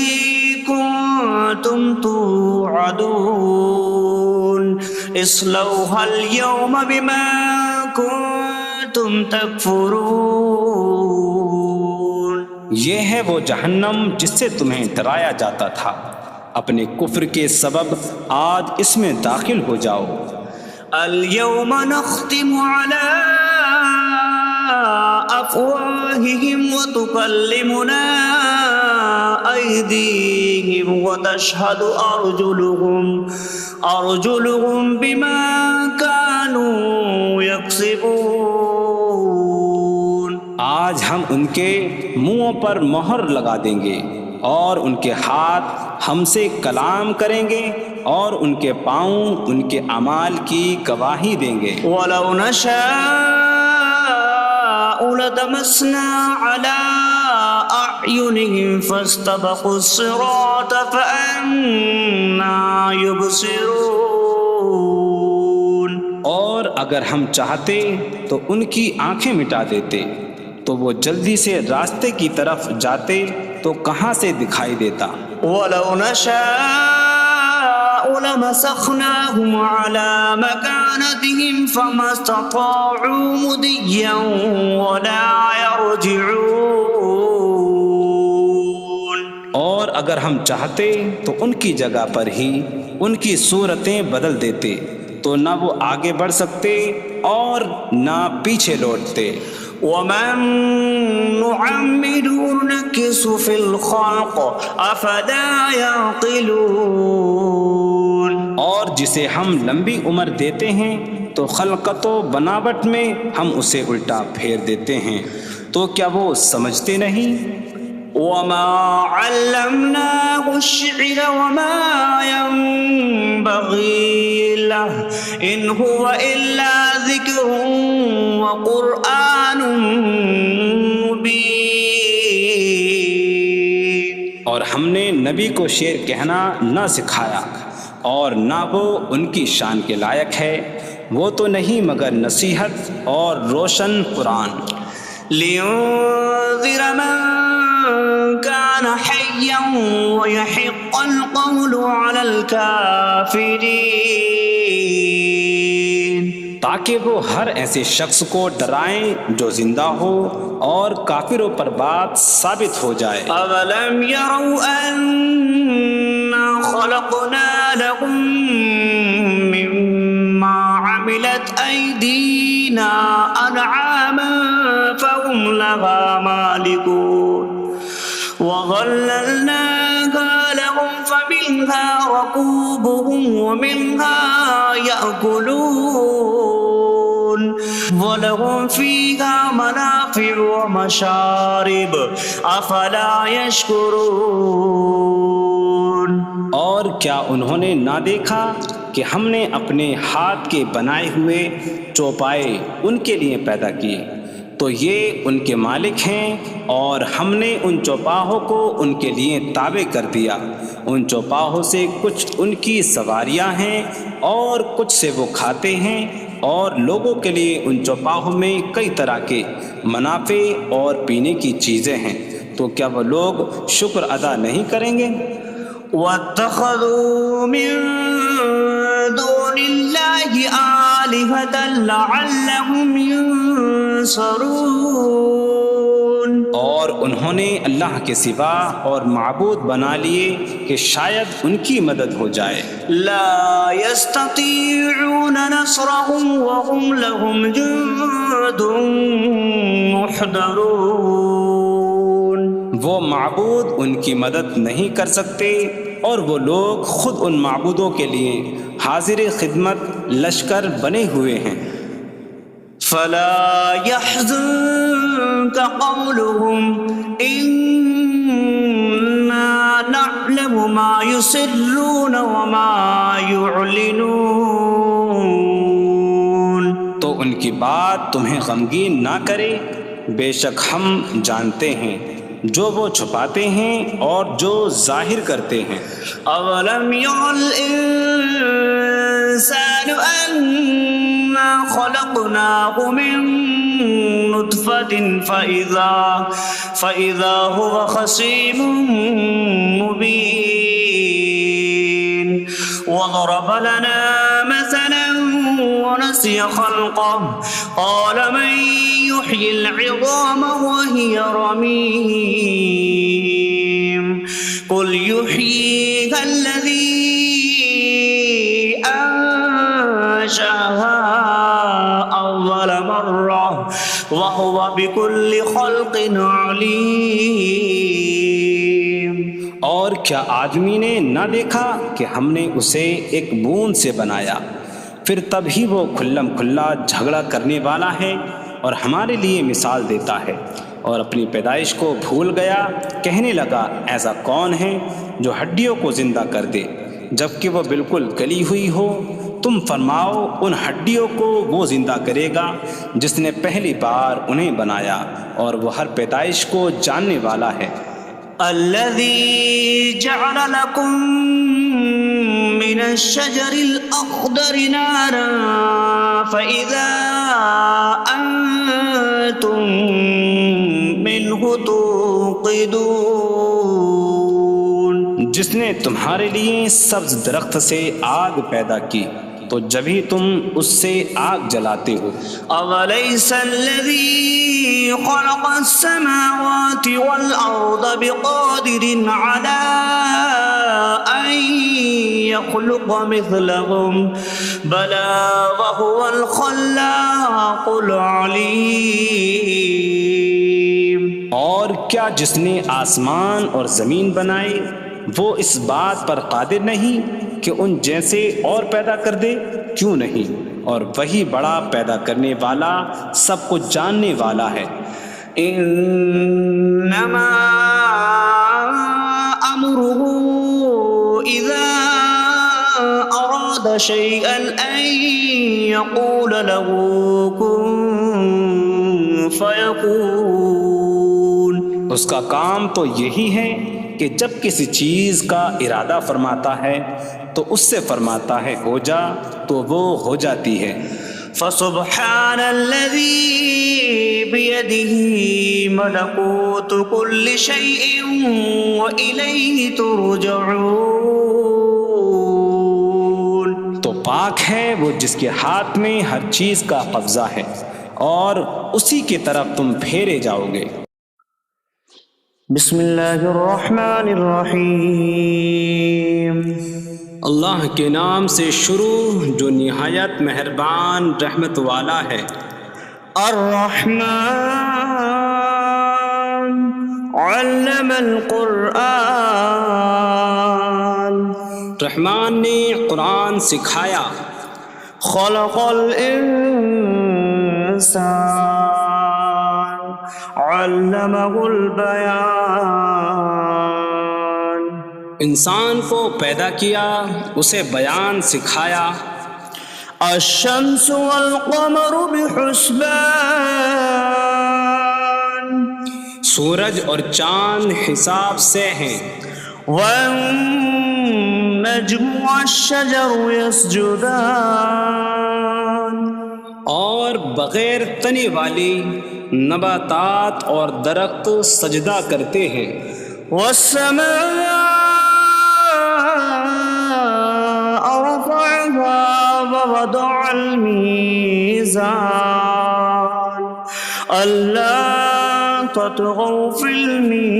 كنتم توعدون اصلوها اليوم بما كنتم تكفرون۔ یہ ہے وہ جہنم جس سے تمہیں ڈرایا جاتا تھا، اپنے کفر کے سبب آج اس میں داخل ہو جاؤ۔ اليوم نختم على أفواههم وتكلمنا أيديهم وتشهد أرجلهم بما كانوا يكسبون۔ آج ہم ان کے منہوں پر مہر لگا دیں گے، اور ان کے ہاتھ ہم سے کلام کریں گے، اور ان کے پاؤں ان کے اعمال کی گواہی دیں گے۔ وَلَوْ نَشَاءُ لَطَمَسْنَا عَلَىٰ أَعْيُنِهِمْ فَاسْتَبَقُوا الصِّرَاطَ فَأَنَّىٰ يُبْصِرُونَ۔ اور اگر ہم چاہتے تو ان کی آنکھیں مٹا دیتے، تو وہ جلدی سے راستے کی طرف جاتے تو کہاں سے دکھائی دیتا۔ وَلَوْ نَشَاءُ لَمَسَخْنَاهُمْ عَلَىٰ مَكَانَتِهِمْ فَمَا اسْتَطَاعُوا مُضِيًّا وَلَا يَرْجِعُونَ۔ اور اگر ہم چاہتے تو ان کی جگہ پر ہی ان کی صورتیں بدل دیتے، تو نہ وہ آگے بڑھ سکتے اور نہ پیچھے لوٹتے۔ وَمَن نُّعَمِّرْهُ نُنَكِّسْهُ فِي الْخَلْقِ أَفَلَا يَعْقِلُونَ۔ اور جسے ہم لمبی عمر دیتے ہیں تو خلقت و بناوٹ میں ہم اسے الٹا پھیر دیتے ہیں، تو کیا وہ سمجھتے نہیں؟ وَمَا عَلَّمْنَاهُ الشِّعْرَ وَمَا يَنبَغِي لَهُ إِنْ هُوَ إِلَّا ذِكْرٌ وَقُرْآنٌ مُّبِينٌ۔ اور ہم نے نبی کو شعر کہنا نہ سکھایا، اور نہ وہ ان کی شان کے لائق ہے، وہ تو نہیں مگر نصیحت اور روشن قرآن۔ لينذر من كان حيا ويحق القول على الكافرين، تاکہ وہ ہر ایسے شخص کو ڈرائیں جو زندہ ہو اور کافروں پر بات ثابت ہو جائے۔ أولم يروا أنا خلقنا لهم مما عملت أيدينا أنعاما فهم لها مالكون وظللناها لهم فمنها ركوبهم ومنها يأكلون وَلَهُمْ فِيهَا مَنَافِعُ وَمَشَارِبُ أَفَلَا يَشْكُرُونَ۔ اور کیا انہوں نے نہ دیکھا کہ ہم نے اپنے ہاتھ کے بنائے ہوئے چوپائے ان کے لیے پیدا کیے، تو یہ ان کے مالک ہیں، اور ہم نے ان چوپاہوں کو ان کے لیے تابع کر دیا۔ ان چوپاہوں سے کچھ ان کی سواریاں ہیں اور کچھ سے وہ کھاتے ہیں، اور لوگوں کے لیے ان چوپاہوں میں کئی طرح کے منافع اور پینے کی چیزیں ہیں، تو کیا وہ لوگ شکر ادا نہیں کریں گے؟ وَاتَّخَذُوا مِن دُونِ اللَّهِ آلِهَةً لَعَلَّهُمْ يُنصَرُونَ، اور انہوں نے اللہ کے سوا اور معبود بنا لیے کہ شاید ان کی مدد ہو جائے۔ لا يستطيعون نصرهم وهم لهم جند محضرون، وہ معبود ان کی مدد نہیں کر سکتے، اور وہ لوگ خود ان معبودوں کے لیے حاضر خدمت لشکر بنے ہوئے ہیں۔ فلا يحزنك قولهم إنا نعلم ما يسرون وما يعلنون، تو ان کی بات تمہیں غمگین نہ کرے، بے شک ہم جانتے ہیں جو وہ چھپاتے ہیں اور جو ظاہر کرتے ہیں۔ اولم ير الانسان انا خلقناه من نطفة فإذا هو خصيم مبين وضرب لنا مثلا ونسي خلقه قال من يحيي العظام وهي رميم قل يحييها الذي أنشأها أول مرة وهو بكل خلق عليم۔ اور کیا آدمی نے نہ دیکھا کہ ہم نے اسے ایک بوند سے بنایا، پھر تب ہی وہ کھلم کھلا جھگڑا کرنے والا ہے اور ہمارے لیے مثال دیتا ہے، اور اپنی پیدائش کو بھول گیا، کہنے لگا ایسا کون ہے جو ہڈیوں کو زندہ کر دے جبکہ وہ بالکل گلی ہوئی ہو؟ تم فرماؤ ان ہڈیوں کو وہ زندہ کرے گا جس نے پہلی بار انہیں بنایا، اور وہ ہر پیدائش کو جاننے والا ہے۔ الذي جعل لكم من الشجر الأخضر نارا فإذا أنتم منه توقدون، جس نے تمہارے لیے سبز درخت سے آگ پیدا کی تو جبھی تم اس سے آگ جلاتے ہو۔ أَوَلَيْسَ الَّذِي خَلَقَ السَّمَاوَاتِ وَالْأَرْضَ بِقَادِرٍ عَلَىٰ أَن يَخْلُقَ مِثْلَهُم بَلَىٰ وَهُوَ الْخَلَّاقُ الْعَلِيمُ۔ اور کیا جس نے آسمان اور زمین بنائے وہ اس بات پر قادر نہیں کہ ان جیسے اور پیدا کر دے؟ کیوں نہیں، اور وہی بڑا پیدا کرنے والا سب کچھ جاننے والا ہے۔ انما امره اذا اراد شيئا ان يقول له كن فيكون، اس کا کام تو یہی ہے کہ جب کسی چیز کا ارادہ فرماتا ہے تو اس سے فرماتا ہے ہو جا، تو وہ ہو جاتی ہے۔ فسبحان الذي بيده ملكوت كل شيء وإليه ترجعون. تو پاک ہے وہ جس کے ہاتھ میں ہر چیز کا قبضہ ہے اور اسی کی طرف تم پھیرے جاؤ گے. بسم اللہ الرحمن الرحیم. اللہ کے نام سے شروع جو نہایت مہربان رحمت والا ہے. الرحمن علم القرآن. رحمان نے قرآن سکھایا. خلق الانسان علمہ البیان. انسان کو پیدا کیا اسے بیان سکھایا. الشمس والقمر بحسبان. سورج اور چاند حساب سے ہیں. والنجم والشجر يسجدان. اور بغیر تنے والی نباتات اور درخت سجدہ کرتے ہیں. والسماء رفعها ووضع الميزان ألا تطغوا في الميزان.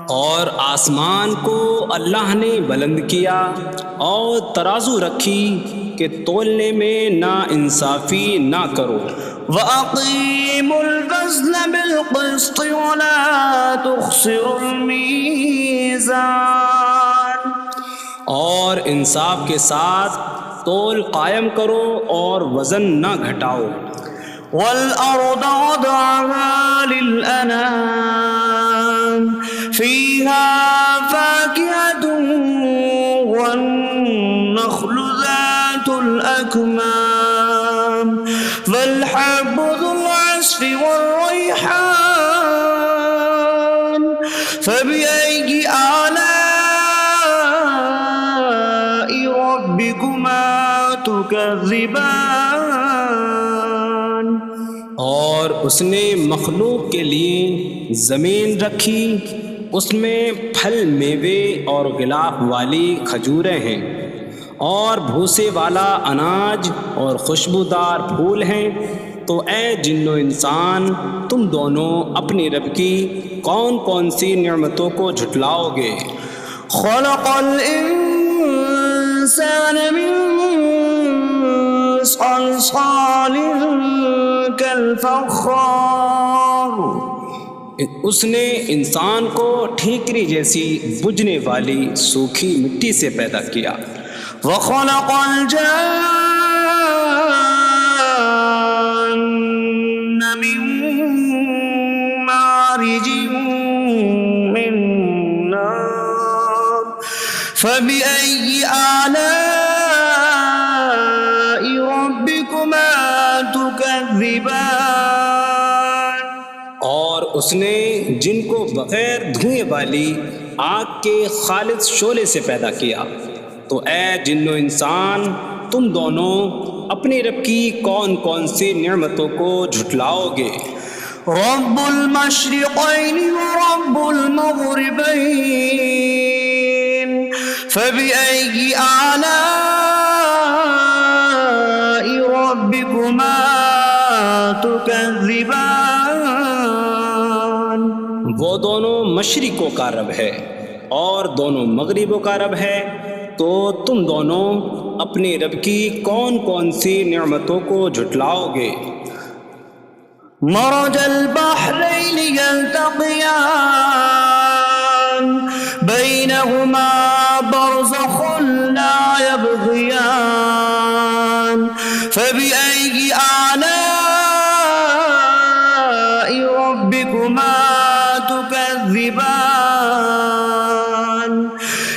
اور آسمان کو اللہ نے بلند کیا اور ترازو رکھی کہ تولنے میں نا انصافی نہ کرو. وَأَقِيمُوا الْوَزْنَ بِالْقِسْطِ وَلَا تُخْسِرُوا الْمِيزَانَ. اور انصاف کے ساتھ تول قائم کرو اور وزن نہ گھٹاؤ. وَالْأَرْضَ وَضَعَهَا لِلْأَنَامِ فِيهَا فَاكِهَةٌ وَالنَّخْلُ ذَاتُ الْأَكْمَامِ وَالْحَبُّ ذُو الْعَصْفِ وَالرَّيْحَانُ فَبِأَيِّ آلَاءِ رَبِّكُمَا تُكَذِّبَانِ. اور اس نے مخلوق کے لیے زمین رکھی، اس میں پھل میوے اور غلاف والی کھجوریں ہیں اور بھوسے والا اناج اور خوشبودار پھول ہیں. تو اے جن و انسان تم دونوں اپنی رب کی کون کون سی نعمتوں کو جھٹلاؤ گے. خلق الانسان من صلصال کالفخار. اس نے انسان کو ٹھیکری جیسی بجھنے والی سوکھی مٹی سے پیدا کیا. وخلق الجان من مارج من نار فبأي آلاء ربكما تكذبان. اور اس نے جن کو بغیر دھوئیں والی آگ کے خالص شعلے سے پیدا کیا. تو اے جن و انسان تم دونوں اپنے رب کی کون کون سی نعمتوں کو جھٹلاؤ گے. رب المشرقین ورب المغربین فبأي آلاء ربكما تكذبان. وہ دونوں مشرقوں کا رب ہے اور دونوں مغربوں کا رب ہے. تو تم دونوں اپنے رب کی کون کون سی نعمتوں کو جھٹلاؤ گے. مرج البحرین یلتقیان بینہما برزخ لا یبغیان فبأي آلاء ربكما تكذبان.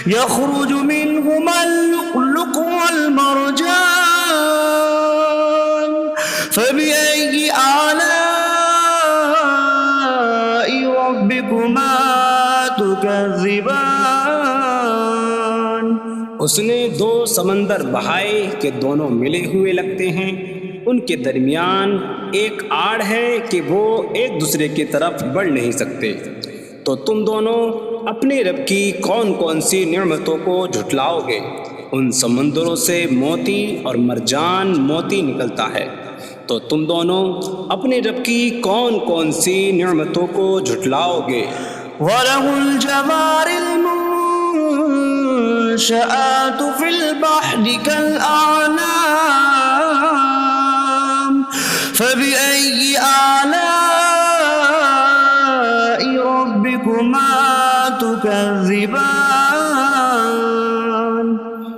يخرج منهما اللؤلؤ والمرجان فبأي آلاء ربكما تكذبان. اس نے دو سمندر بہائے کہ دونوں ملے ہوئے لگتے ہیں ان کے درمیان ایک آڑ ہے کہ وہ ایک دوسرے کی طرف بڑھ نہیں سکتے۔ تو تم دونوں اپنے رب کی کون کون سی نعمتوں کو جھٹلاؤ گے؟ ان سمندروں سے موتی اور مرجان موتی نکلتا ہے۔ تو تم دونوں اپنے رب کی کون کون سی نعمتوں کو جھٹلاؤ گے؟ وَلَهُ الْجَوَارِ الْمُنشَآتُ فِي الْبَحْرِ كَالْأَعْلَامِ فَبِأَيِّ آلَاءِ رَبِّكُمَا تُكَذِّبَانِ۔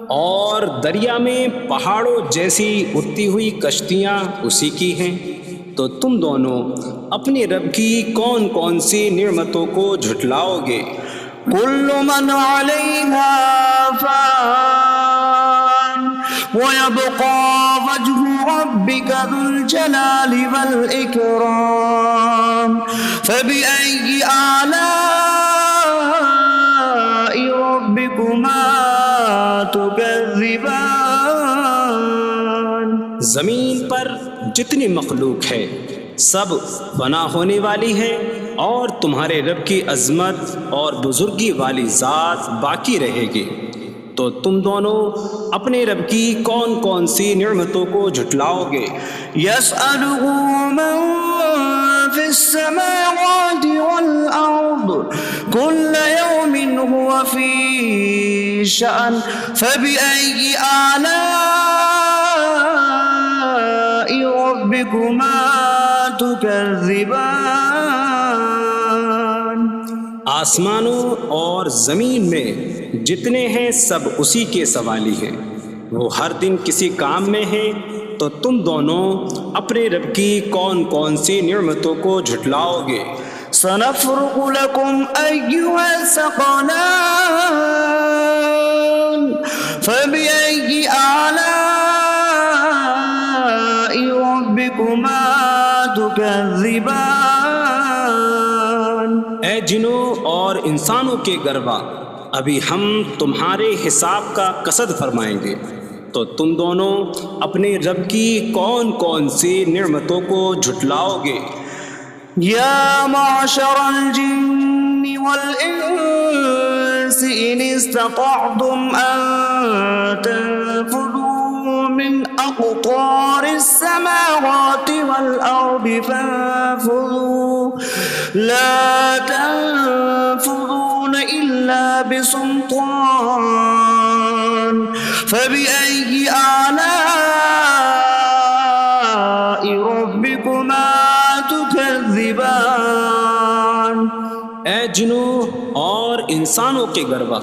اور دریا میں پہاڑوں جیسی اڑتی ہوئی کشتیاں اسی کی ہیں۔ تو تم دونوں اپنے رب کی کون کون سی نعمتوں کو جھٹلاؤ گے؟ كل من عليها فان ويبقى وجه ربك ذو الجلال والإكرام فبأي آلاء ربكما تكذبان۔ زمین پر جتنی مخلوق ہے سب فنا ہونے والی ہے، اور تمہارے رب کی عظمت اور بزرگی والی ذات باقی رہے گی۔ تو تم دونوں اپنے رب کی کون کون سی نعمتوں کو جھٹلاؤ گے؟ يسأله من في السماوات والأرض كل يوم هو في شأن فبأي آلاء ربكما تكذبان۔ آسمانوں اور زمین میں جتنے ہیں سب اسی کے سوالی ہیں، وہ ہر دن کسی کام میں ہیں۔ تو تم دونوں اپنے رب کی کون کون سی نعمتوں کو جھٹلاؤ گے؟ سنفرغ لكم أيها الثقلان فبأي آلاء ربكما تكذبان۔ اے جنوں اور انسانوں کے گروہ، ابھی ہم تمہارے حساب کا قصد فرمائیں گے۔ تو تم دونوں اپنے رب کی کون کون سی نعمتوں کو جھٹلاؤ گے؟ يا معشر الجن والإنس إن استطعتم أن تنفذوا من أقطار السماوات والأرض فانفذوا لا تنفذون إلا بسلطان فبأي آلاء ربكما تكذبان۔ اے جنوں اور انسانوں کے گروہ،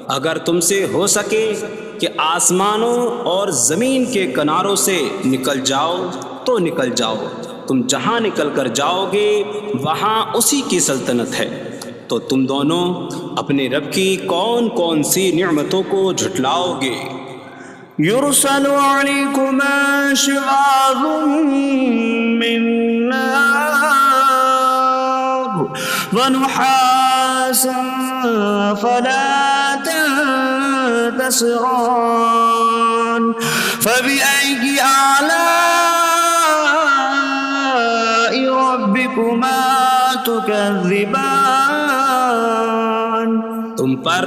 اگر تم سے ہو سکے کہ آسمانوں اور زمین کے کناروں سے نکل جاؤ تو نکل جاؤ، تم جہاں نکل کر جاؤ گے وہاں اسی کی سلطنت ہے۔ تو تم دونوں اپنے رب کی کون کون سی نعمتوں کو جھٹلاؤ گے؟ يرسل عليكما شواظ من نار ونحاسا فلا تنتصران فبأي آلاء ربكما تكذبان۔ تم پر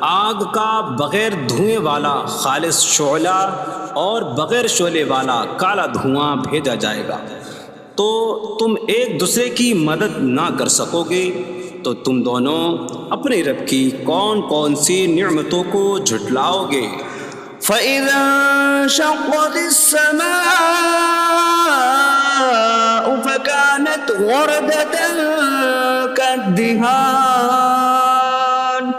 آگ کا بغیر دھوئیں والا خالص شعلہ اور بغیر شعلے والا کالا دھواں بھیجا جائے گا، تو تم ایک دوسرے کی مدد نہ کر سکو گے۔ تو تم دونوں اپنے رب کی کون کون سی نعمتوں کو جھٹلاؤ گے؟ فَإِذَا انشَقَّتِ السَّمَاءُ فَكَانَتْ وَرْدَةً كَالدِّهَانِ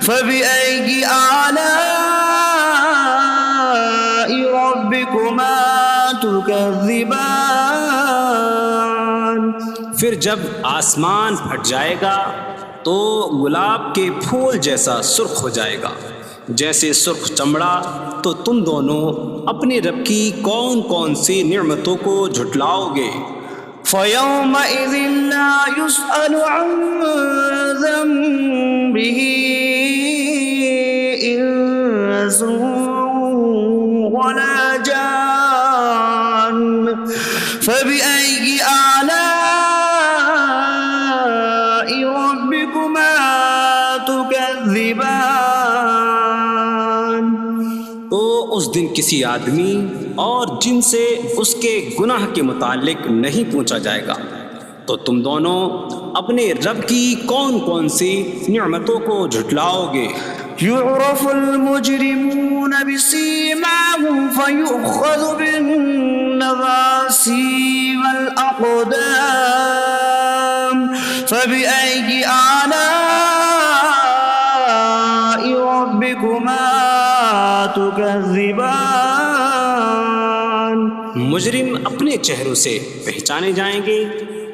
فَبِأَيِّ آلَاءِ رَبِّكُمَا تُكَذِّبَانِ۔ پھر جب آسمان پھٹ جائے گا تو گلاب کے پھول جیسا سرخ ہو جائے گا، جیسے سرخ چمڑا۔ تو تم دونوں اپنے رب کی کون کون سی نعمتوں کو جھٹلاؤ گے؟ فَيَوْمَئِذٍ لَا يُسْأَلُ عَنْ ذَنبِهِ إِنسٌ وَلَا جَانٌّ فبأي آلاء ربكما تكذبان؟ تو اس دن کسی آدمی اور جن سے اس کے گناہ کے متعلق نہیں پوچھا جائے گا، تو تم دونوں اپنے رب کی کون کون سی نعمتوں کو جھٹلاؤ گے؟ يعرف المجرمون بسيماهم فيؤخذ بالنواصي والأقدام فبأي آلاء ربكما تكذبان؟ مجرم اپنے چہروں سے پہچانے جائیں گے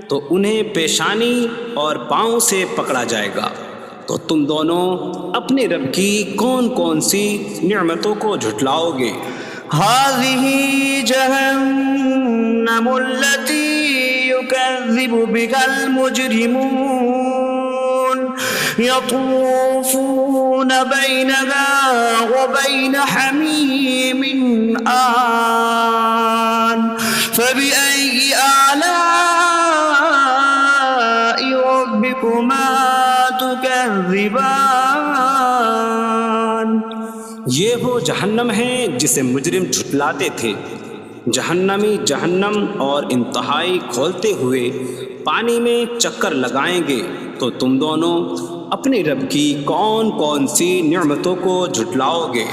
تو انہیں پیشانی اور پاؤں سے پکڑا جائے گا، تو تم دونوں اپنے رب کی کون کون سی نعمتوں کو جھٹلاؤ گے؟ هذه جهنم التي يكذب بها المجرمون يطوفون بينها وبين حميم آن فبأي آلاء ربكما تكذبان؟ یہ وہ جہنم ہے جسے مجرم جھٹلاتے تھے۔ جہنمی جہنم اور انتہائی کھولتے ہوئے پانی میں چکر لگائیں گے، تو تم دونوں اپنے رب کی کون کون سی نعمتوں کو جھٹلاؤ گے؟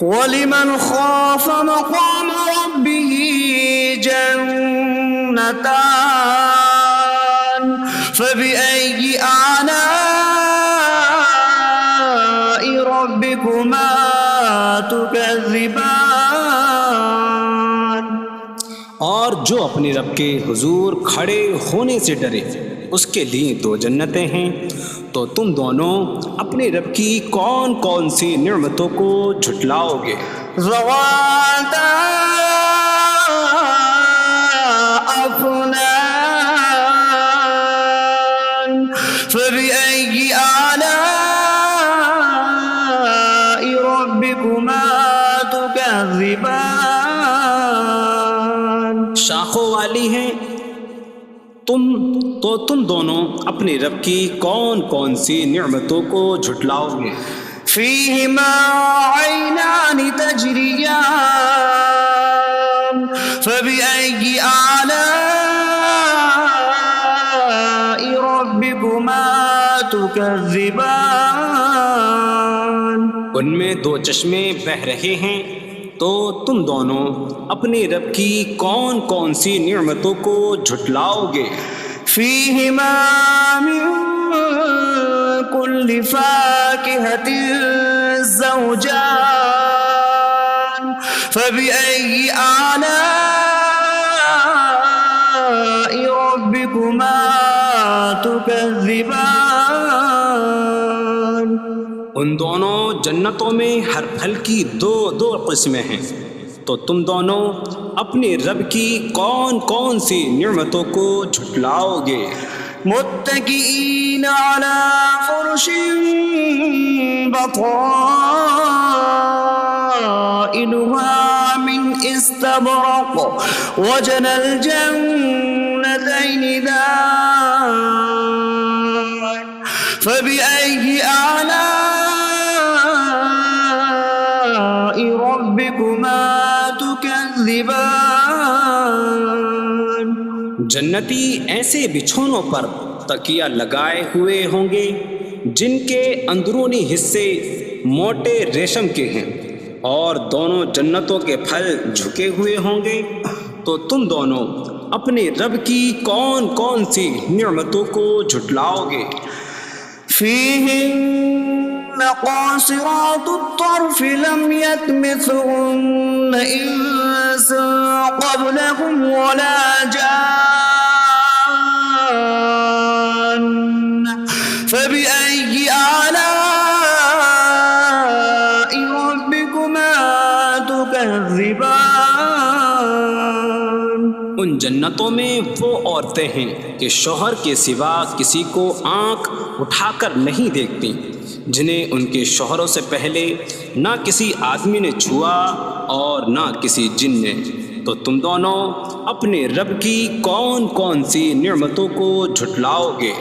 وَلِمَنْ خَافَ مَقَامَ رَبِّهِ جَنَّتَانِ فَبِأَيِّ آلَاءِ رَبِّكُمَا تُكَذِّبَانِ؟ اور جو اپنے رب کے حضور کھڑے ہونے سے ڈرے، اس کے لیے دو جنتیں ہیں، تو تم دونوں اپنے رب کی کون کون سی نعمتوں کو جھٹلاؤ گے؟ ذواتا افنان فبأي آلاء ربكما تكذبان؟ شاخوں والی ہیں تم دونوں اپنے رب کی کون کون سی نعمتوں کو جھٹلاؤ گے؟ فيهما عينان تجريان فبأي آلاء ربكما تكذبان؟ ان میں دو چشمے بہہ رہے ہیں، تو تم دونوں اپنے رب کی کون کون سی نعمتوں کو جھٹلاؤ گے؟ فيهما من كل فاكهة زوجان فبأي آلاء ربكما تكذبان؟ ان دونوں جنتوں میں ہر پھل کی دو قسمیں ہیں، تو تم دونوں اپنے رب کی کون کون سی نعمتوں کو جھٹلاؤ گے؟ متكئين على فرش بطائنها من استبرق وجنى الجنتين دان فبأي آلاء ربكما تكذبان؟ جنتی ایسے بچھونوں پر تکیہ لگائے ہوئے ہوں گے جن کے اندرونی حصے موٹے ریشم کے ہیں، اور دونوں جنتوں کے پھل جھکے ہوئے ہوں گے، تو تم دونوں اپنے رب کی کون کون سی نعمتوں کو جھٹلاؤ گے؟ فيهن قاصرات الطرف لم يطمثهن إنس قبلهم ولا جان فبأي آلاء ربكما تكذبان؟ ان جنتوں میں وہ عورتیں ہیں کہ شوہر کے سوا کسی کو آنکھ اٹھا کر نہیں دیکھتی، جنہیں ان کے شوہروں سے پہلے نہ کسی آدمی نے چھوا اور نہ کسی جن نے، تو تم دونوں اپنے رب کی کون کون سی نعمتوں کو جھٹلاؤ گے؟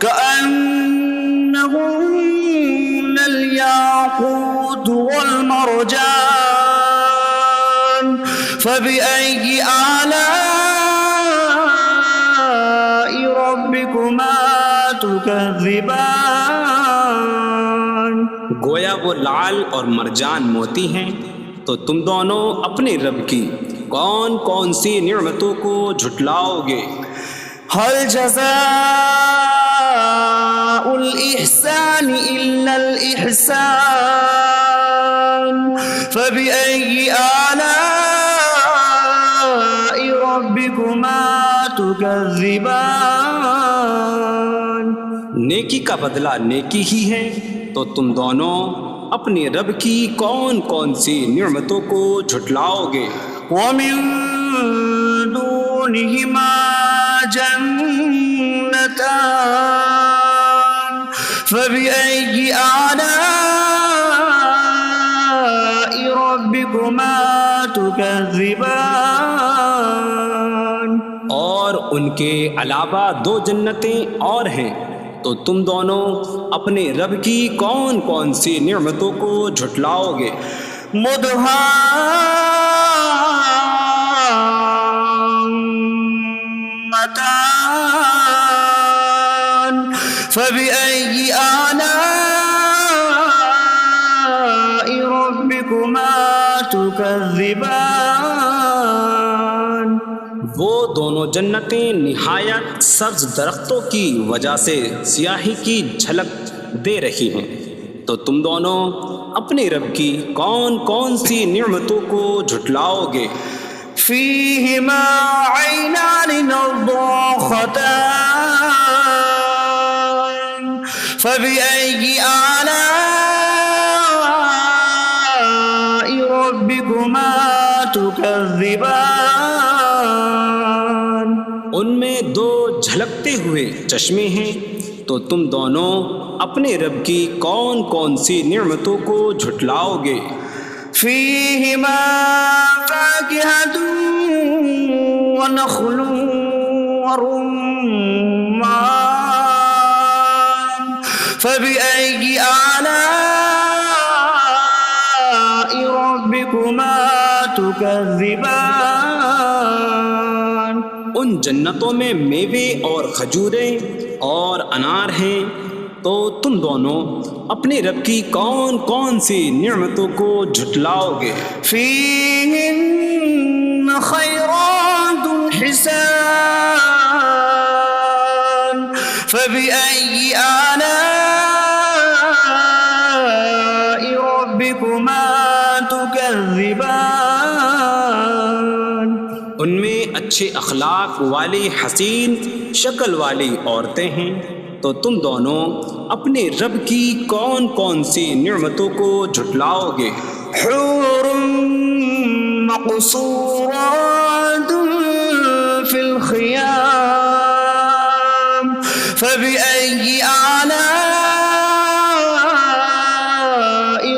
كأنهن الياقوت والمرجان فبأي آلاء ربكما تكذبان؟ گویا وہ لعل اور مرجان موتی ہیں، تو تم دونوں اپنے رب کی کون کون سی نعمتوں کو جھٹلاؤ گے؟ هل جزاء الإحسان إلا الإحسان فبأي آلاء ربكما تكذبان؟ نیکی کا بدلہ نیکی ہی ہے، تو تم دونوں اپنے رب کی کون کون سی نعمتوں کو جھٹلاؤ گے؟ ومن دونهما جنتان فبأي آلاء ربكما تكذبان؟ اور ان کے علاوہ دو جنتیں اور ہیں، تو تم دونوں اپنے رب کی کون کون سی نعمتوں کو جھٹلاؤ گے؟ مدهامتان فبأي آلاء ربكما تكذبان؟ وہ دونوں جنتیں نہایت سبز درختوں کی وجہ سے سیاہی کی جھلک دے رہی ہیں، تو تم دونوں اپنے رب کی کون کون سی نعمتوں کو جھٹلاؤ گے؟ فيهما عينان نضاختان فبأي آلاء ربكما تكذبان؟ ان میں دو جھلکتے ہوئے چشمے ہیں، تو تم دونوں اپنے رب کی کون کون سی نعمتوں کو جھٹلاؤ گے؟ فيهما فاكهة ونخل ورمان فبأي آلاء ربكما تكذبان؟ ان جنتوں میں میوے اور کھجوریں اور انار ہیں، تو تم دونوں اپنے رب کی کون کون سی نعمتوں کو جھٹلاؤ گے؟ فيهن خيرات حسان فبأي آلاء ربكما تكذبان؟ ان میں اچھے اخلاق والی حسین شکل والی عورتیں ہیں، تو تم دونوں اپنے رب کی کون کون سی نعمتوں کو جھٹلاؤ گے؟ حور مقصورات في الخيام فبأي آلاء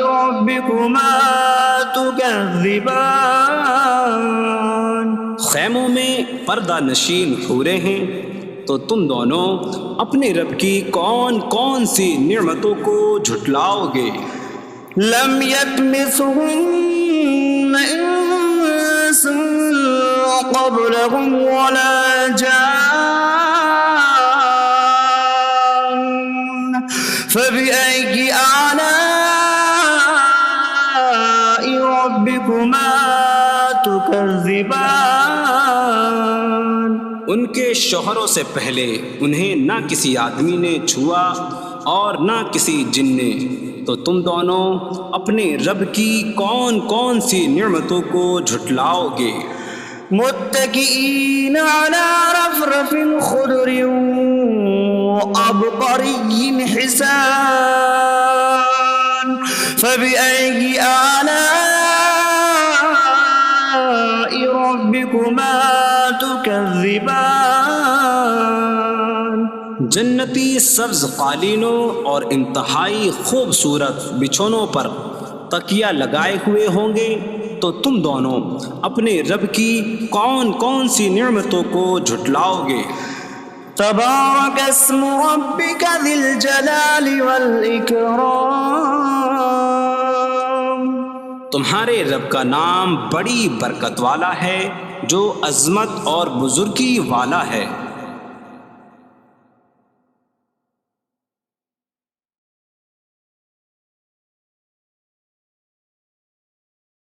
ربكما تكذبان؟ خیموں میں پردہ نشین حوریں ہیں، تو تم دونوں اپنے رب کی کون کون سی نعمتوں کو جھٹلاؤ گے؟ لم يطمثهن انس قبلهم ولا جان فبأي آلاء ربكما تكذبان؟ ان کے شوہروں سے پہلے انہیں نہ کسی آدمی نے چھوا اور نہ کسی جن نے، تو تم دونوں اپنے رب کی کون کون سی نعمتوں کو جھٹلاؤ گے؟ متكئين على رفرف خضر وعبقري حسان فبأي آلاء ربكما تكذبان؟ جنتی سبز قالینوں اور انتہائی خوبصورت بچھونوں پر تکیہ لگائے ہوئے ہوں گے، تو تم دونوں اپنے رب کی کون کون سی نعمتوں کو جھٹلاؤ گے؟ تبارک اسم ربک ذی الجلال والإکرام، تمہارے رب کا نام بڑی برکت والا ہے جو عظمت اور بزرگی والا ہے۔